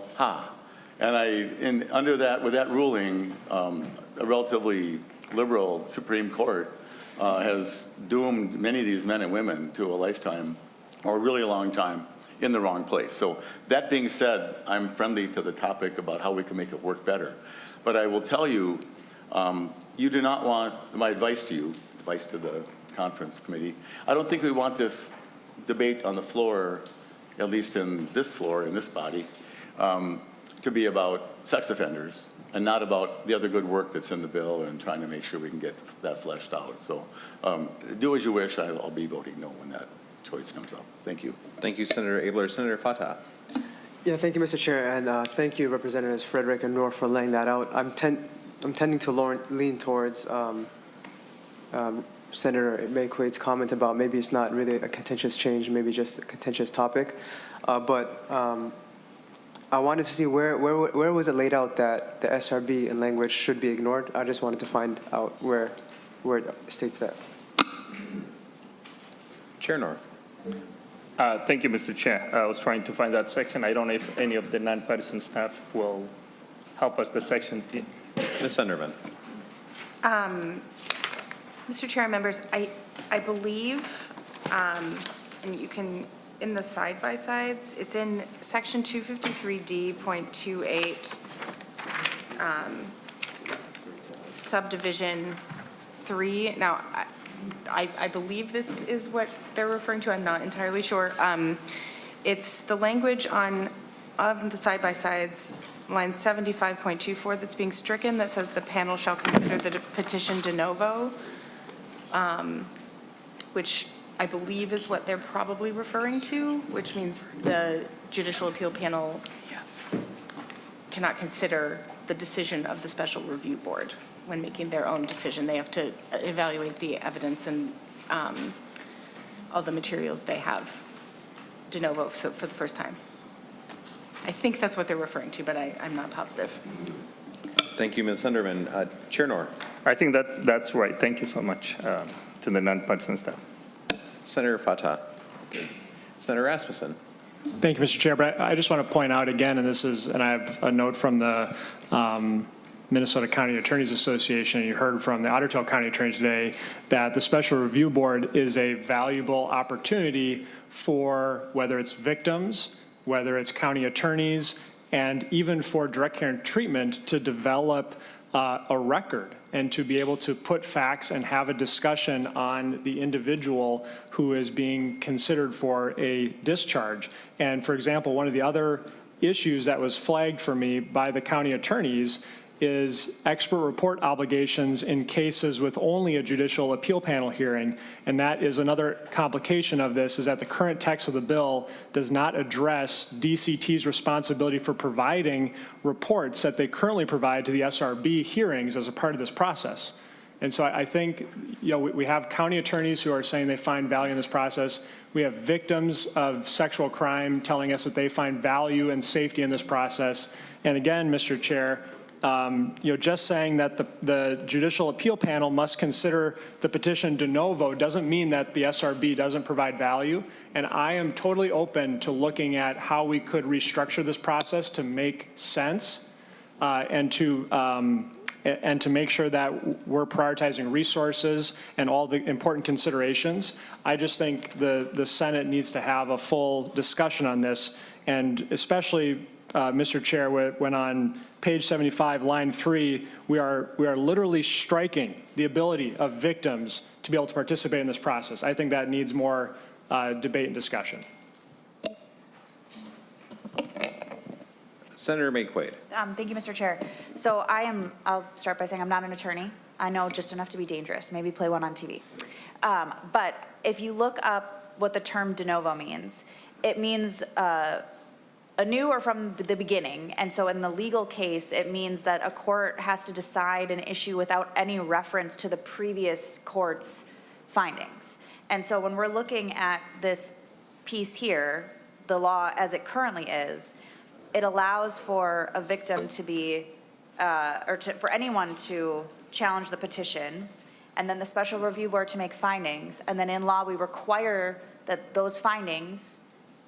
And with that ruling, a relatively liberal Supreme Court has doomed many of these men and women to a lifetime or a really long time in the wrong place. So that being said, I'm friendly to the topic about how we can make it work better. But I will tell you, you do not want, my advice to you, advice to the conference committee, I don't think we want this debate on the floor, at least in this floor, in this body, to be about sex offenders and not about the other good work that's in the bill and trying to make sure we can get that fleshed out. So do as you wish. I'll be voting no when that choice comes up. Thank you. Thank you, Senator Abler. Senator Fatah. Yeah, thank you, Mr. Chair, and thank you, Representatives Frederick and Noor, for laying that out. I'm tending to lean towards Senator Mayquade's comment about maybe it's not really a contentious change, maybe just a contentious topic. But I wanted to see where was it laid out that the SRB in language should be ignored. I just wanted to find out where it states that. Chair Noor. Thank you, Mr. Chair. I was trying to find that section. I don't know if any of the nonpartisan staff will help us the section. Ms. Sunderman. Mr. Chair and members, I believe, and you can, in the side-by-sides, it's in section 253D.28, subdivision 3. Now, I believe this is what they're referring to. I'm not entirely sure. It's the language on the side-by-sides, line 75.24, that's being stricken, that says the panel shall consider the petition de novo, which I believe is what they're probably referring to, which means the Judicial Appeal Panel cannot consider the decision of the Special Review Board when making their own decision. They have to evaluate the evidence and all the materials they have de novo for the first time. I think that's what they're referring to, but I'm not positive. Thank you, Ms. Sunderman. Chair Noor. I think that's right. Thank you so much to the nonpartisan staff. Senator Fatah. Senator Rasmussen. Thank you, Mr. Chair. But I just want to point out again, and I have a note from the Minnesota County Attorneys Association, and you heard from the Otter Tail County Attorney today, that the Special Review Board is a valuable opportunity for whether it's victims, whether it's county attorneys, and even for direct care and treatment to develop a record and to be able to put facts and have a discussion on the individual who is being considered for a discharge. And for example, one of the other issues that was flagged for me by the county attorneys is expert report obligations in cases with only a judicial appeal panel hearing. And that is another complication of this, is that the current text of the bill does not address DCT's responsibility for providing reports that they currently provide to the SRB hearings as a part of this process. And so I think, we have county attorneys who are saying they find value in this process. We have victims of sexual crime telling us that they find value and safety in this process. And again, Mr. Chair, just saying that the Judicial Appeal Panel must consider the petition de novo doesn't mean that the SRB doesn't provide value. And I am totally open to looking at how we could restructure this process to make sense and to make sure that we're prioritizing resources and all the important considerations. I just think the Senate needs to have a full discussion on this, and especially, Mr. Chair, when on page 75, line 3, we are literally striking the ability of victims to be able to participate in this process. I think that needs more debate and discussion. Senator Mayquade. Thank you, Mr. Chair. So I'll start by saying I'm not an attorney. I know just enough to be dangerous, maybe play one on TV. But if you look up what the term de novo means, it means anew or from the beginning. And so in the legal case, it means that a court has to decide an issue without any reference to the previous court's findings. And so when we're looking at this piece here, the law as it currently is, it allows for a victim to be, for anyone to challenge the petition, and then the Special Review Board to make findings. And then in law, we require that those findings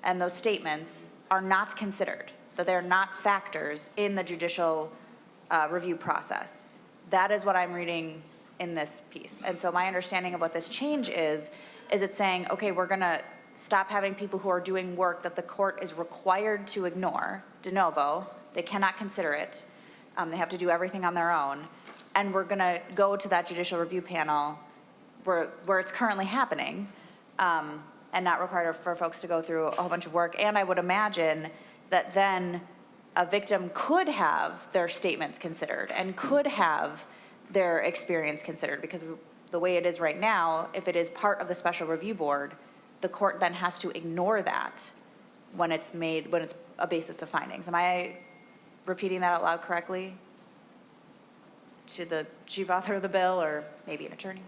and those statements are not considered, that they're not factors in the judicial review process. That is what I'm reading in this piece. And so my understanding of what this change is it's saying, okay, we're going to stop having people who are doing work that the court is required to ignore, de novo. They cannot consider it. They have to do everything on their own. And we're going to go to that judicial review panel where it's currently happening, and not require for folks to go through a whole bunch of work. And I would imagine that then a victim could have their statements considered and could have their experience considered, because the way it is right now, if it is part of the special review board, the court then has to ignore that when it's a basis of findings. Am I repeating that out loud correctly? To the chief author of the bill, or maybe an attorney?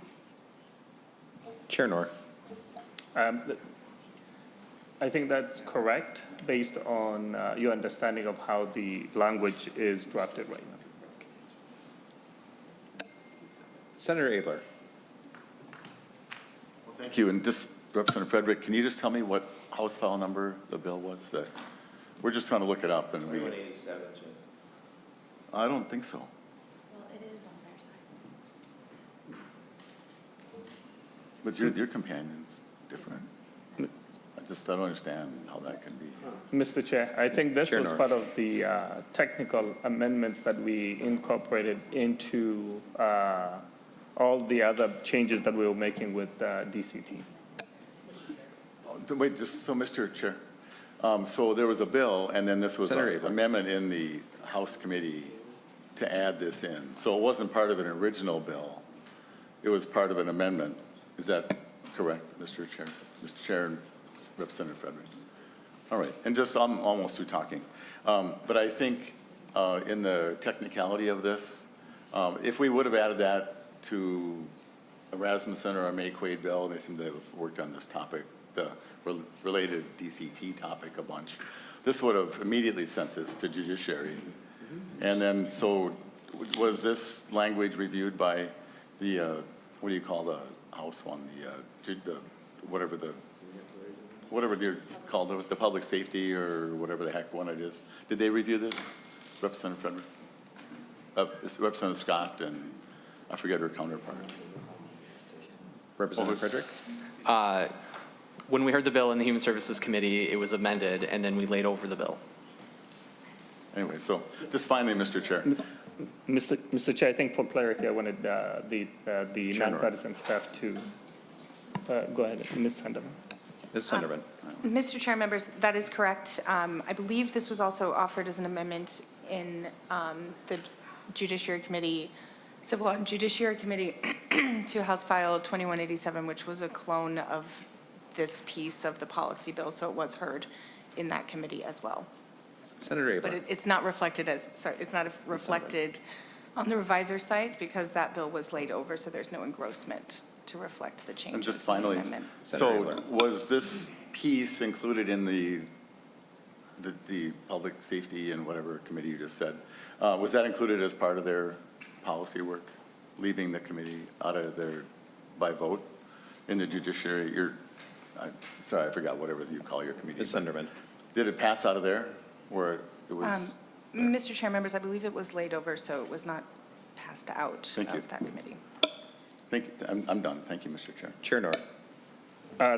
Chair Noor. I think that's correct based on your understanding of how the language is drafted right now. Senator Abler. Thank you. And just, Representative Frederick, can you just tell me what House file number the bill was? We're just trying to look it up. And 2187. I don't think so. Well, it is on their side. But your companion's different. I don't understand how that can be. Mr. Chair, I think this Chair was Noor. part of the technical amendments that we incorporated into all the other changes that we were making with DCT. Wait, just so, Mr. Chair. So there was a bill, and then this was Senator an Abler. amendment in the House committee to add this in. So it wasn't part of an original bill. It was part of an amendment. Is that correct, Mr. Chair? Mr. Chair and Representative Frederick. All right, and just, I'm almost through talking. But I think in the technicality of this, if we would have added that to a Rasmussen or a May-Quade bill, and they seem to have worked on this topic, the related DCT topic a bunch, this would have immediately sent this to judiciary. And then, so was this language reviewed by the, what do you call the House one, whatever it's called, the public safety or whatever the heck one it is? Did they review this, Representative Frederick? Representative Scott and I forget her counterpart. Representative Frederick? When we heard the bill in the Human Services Committee, it was amended, and then we laid over the bill. Anyway, so just finally, Mr. Chair. Mr. Chair, I think for clarity, I wanted the nonpartisan staff to go ahead, Ms. Sunderman. Ms. Sunderman. Mr. Chair, members, that is correct. I believe this was also offered as an amendment in the Judiciary Committee, Civil Law and Judiciary Committee to House File 2187, which was a clone of this piece of the policy bill, so it was heard in that committee as well. Senator Abler. But it's not reflected it's not reflected on the reviser site because that bill was laid over, so there's no engrossment to reflect the changes. And just in the finally, amendment. so was this piece included in the public safety and whatever committee you just said? Was that included as part of their policy work, leaving the committee out of their, by vote in the judiciary? Sorry, I forgot whatever you call your committee. Ms. Sunderman. Did it pass out of there where it was? Mr. Chair, members, I believe it was laid over, so it was not passed out of that committee. Thank you. I'm done. Thank you, Mr. Chair. Chair Noor.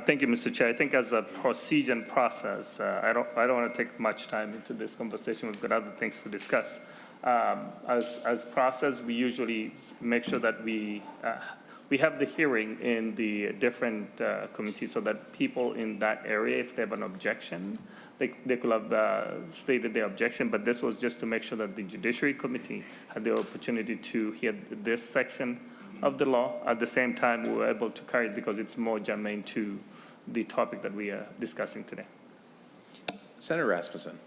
Thank you, Mr. Chair. I think as a procedure and process, I don't want to take much time into this conversation. We've got other things to discuss. As process, we usually make sure that we have the hearing in the different committees so that people in that area, if they have an objection, they could have stated their objection, but this was just to make sure that the Judiciary Committee had the opportunity to hear this section of the law. At the same time, we were able to carry it because it's more germane to the topic that we are discussing today. Senator Rasmussen.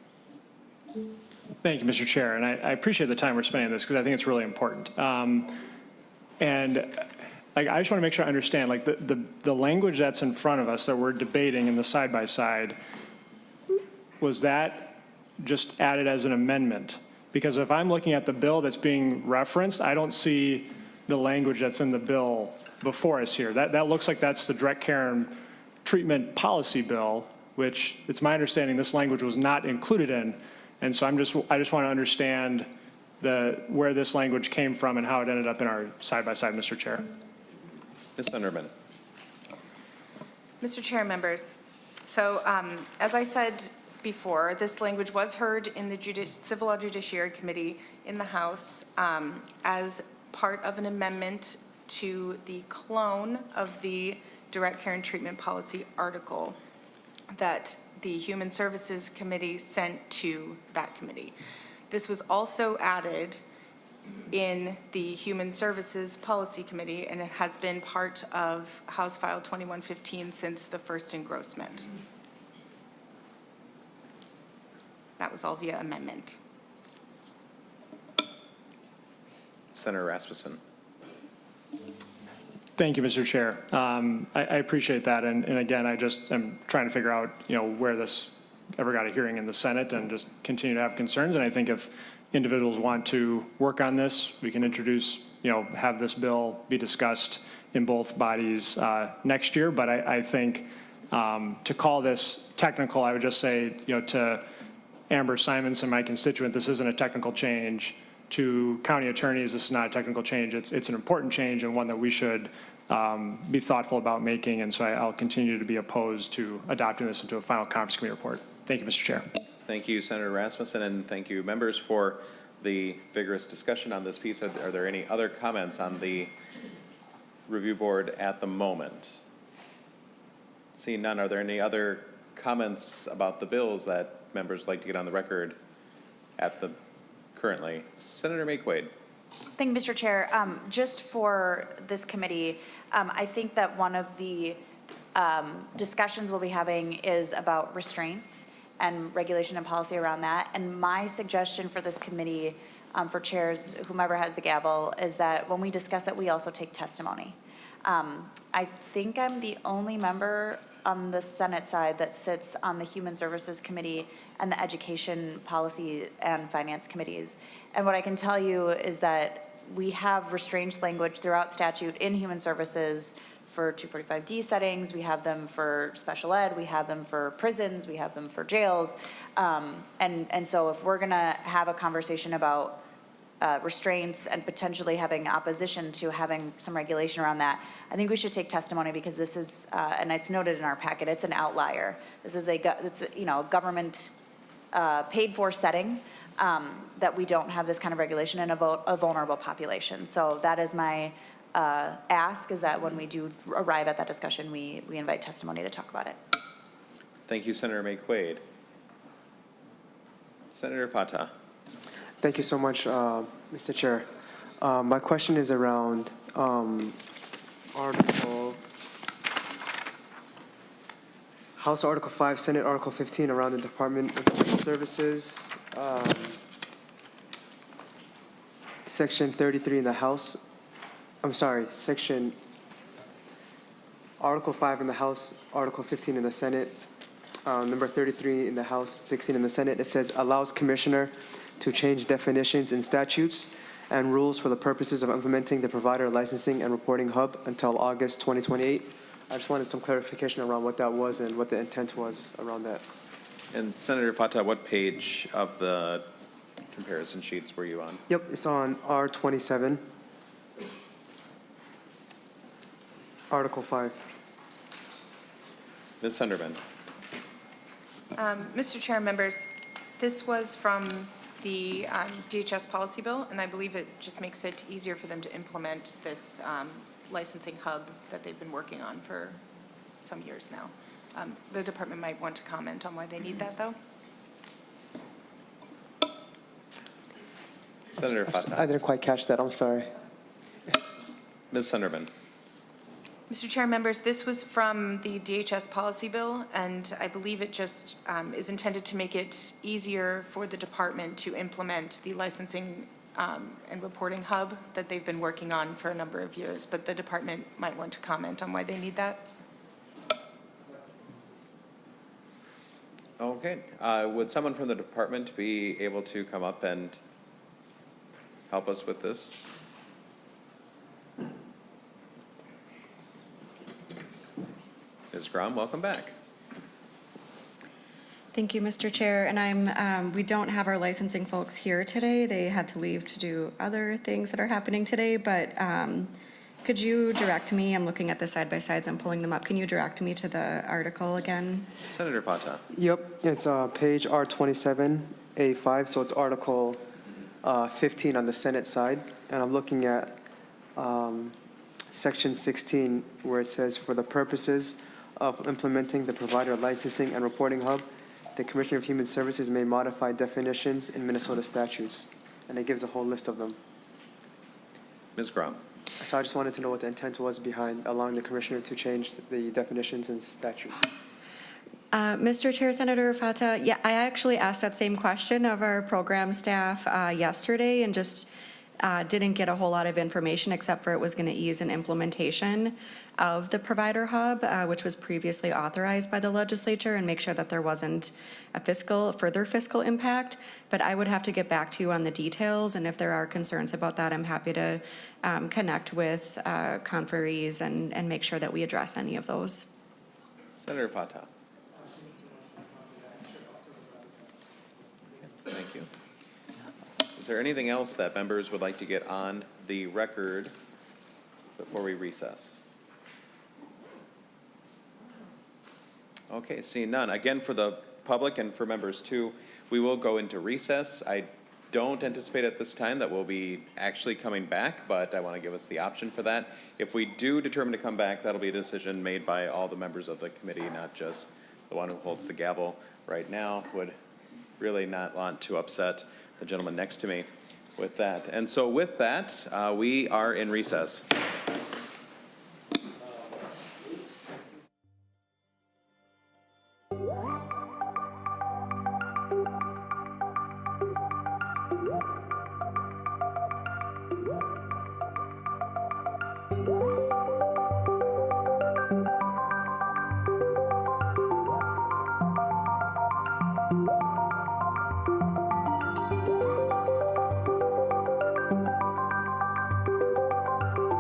Thank you, Mr. Chair, and I appreciate the time we're spending on this because I think it's really important. And I just want to make sure I understand, like the language that's in front of us that we're debating in the side-by-side, was that just added as an amendment? Because if I'm looking at the bill that's being referenced, I don't see the language that's in the bill before us here. That looks like that's the direct care and treatment policy bill, which it's my understanding this language was not included in. And so I just want to understand where this language came from and how it ended up in our side-by-side, Mr. Chair. Ms. Sunderman. Mr. Chair, members, so as I said before, this language was heard in the Civil Law Judiciary Committee in the House as part of an amendment to the clone of the Direct Care and Treatment Policy article that the Human Services Committee sent to that committee. This was also added in the Human Services Policy Committee, and it has been part of House File 2115 since the first engrossment. That was all via amendment. Senator Rasmussen. Thank you, Mr. Chair. I appreciate that. And again, I just am trying to figure out, where this ever got a hearing in the Senate and just continue to have concerns. And I think if individuals want to work on this, we can introduce, have this bill be discussed in both bodies next year. But I think to call this technical, I would just say, to Amber Simonson, my constituent, this isn't a technical change. To county attorneys, this is not a technical change. It's an important change and one that we should be thoughtful about making. And so I'll continue to be opposed to adopting this into a final conference committee report. Thank you, Mr. Chair. Thank you, Senator Rasmussen, and thank you, members, for the vigorous discussion on this piece. Are there any other comments on the review board at the moment? Seeing none, are there any other comments about the bills that members would like to get on the record currently? Senator Makewaid. Thank you, Mr. Chair. Just for this committee, I think that one of the discussions we'll be having is about restraints and regulation and policy around that. And my suggestion for this committee, for chairs, whomever has the gavel, is that when we discuss it, we also take testimony. I think I'm the only member on the Senate side that sits on the Human Services Committee and the Education Policy and Finance Committees. And what I can tell you is that we have restraints language throughout statute in Human Services for 245D settings, we have them for special ed, we have them for prisons, we have them for jails. And so if we're gonna have a conversation about restraints and potentially having opposition to having some regulation around that, I think we should take testimony because this is, and it's noted in our packet, it's an outlier. This is a government paid for setting that we don't have this kind of regulation in a vulnerable population. So that is my ask, is that when we do arrive at that discussion, we invite testimony to talk about it. Thank you, Senator Makewaid. Senator Fatah. Thank you so much, Mr. Chair. My question is around House Article 5, Senate Article 15, around the Department of Human Services, Section 33 in the House. I'm sorry, Section Article 5 in the House, Article 15 in the Senate, number 33 in the House, 16 in the Senate. It says allows commissioner to change definitions in statutes and rules for the purposes of implementing the provider licensing and reporting hub until August 2028. I just wanted some clarification around what that was and what the intent was around that. And Senator Fatah, what page of the comparison sheets were you on? Yep, it's on R27, Article 5. Ms. Sunderman. Mr. Chair, members, this was from the DHS policy bill, and I believe it just makes it easier for them to implement this licensing hub that they've been working on for some years now. The department might want to comment on why they need that, though. Senator Fatah. I didn't quite catch that, I'm sorry. Ms. Sunderman. Mr. Chair, members, this was from the DHS policy bill, and I believe it just is intended to make it easier for the department to implement the licensing and reporting hub that they've been working on for a number of years, but the department might want to comment on why they need that. Okay. Would someone from the department be able to come up and help us with this? Ms. Grom, welcome back. Thank you, Mr. Chair. And we don't have our licensing folks here today. They had to leave to do other things that are happening today, but could you direct me? I'm looking at the side-by-sides. I'm pulling them up. Can you direct me to the article again? Senator Pata. Yep, it's page R27A5, so it's Article 15 on the Senate side. And I'm looking at Section 16, where it says, for the purposes of implementing the provider licensing and reporting hub, the Commissioner of Human Services may modify definitions in Minnesota statutes. And it gives a whole list of them. Ms. Grom. So I just wanted to know what the intent was behind allowing the Commissioner to change the definitions in statutes. Mr. Chair, Senator Fata, yeah, I actually asked that same question of our program staff yesterday and just didn't get a whole lot of information except for it was going to ease an implementation of the provider hub, which was previously authorized by the legislature, and make sure that there wasn't a further fiscal impact. But I would have to get back to you on the details, and if there are concerns about that, I'm happy to connect with conferees and make sure that we address any of those. Senator Pata. Thank you. Is there anything else that members would like to get on the record before we recess? Okay, seeing none. Again, for the public and for members too, we will go into recess. I don't anticipate at this time that we'll be actually coming back, but I want to give us the option for that. If we do determine to come back, that'll be a decision made by all the members of the committee, not just the one who holds the gavel right now. Would really not want to upset the gentleman next to me with that. And so with that, we are in recess.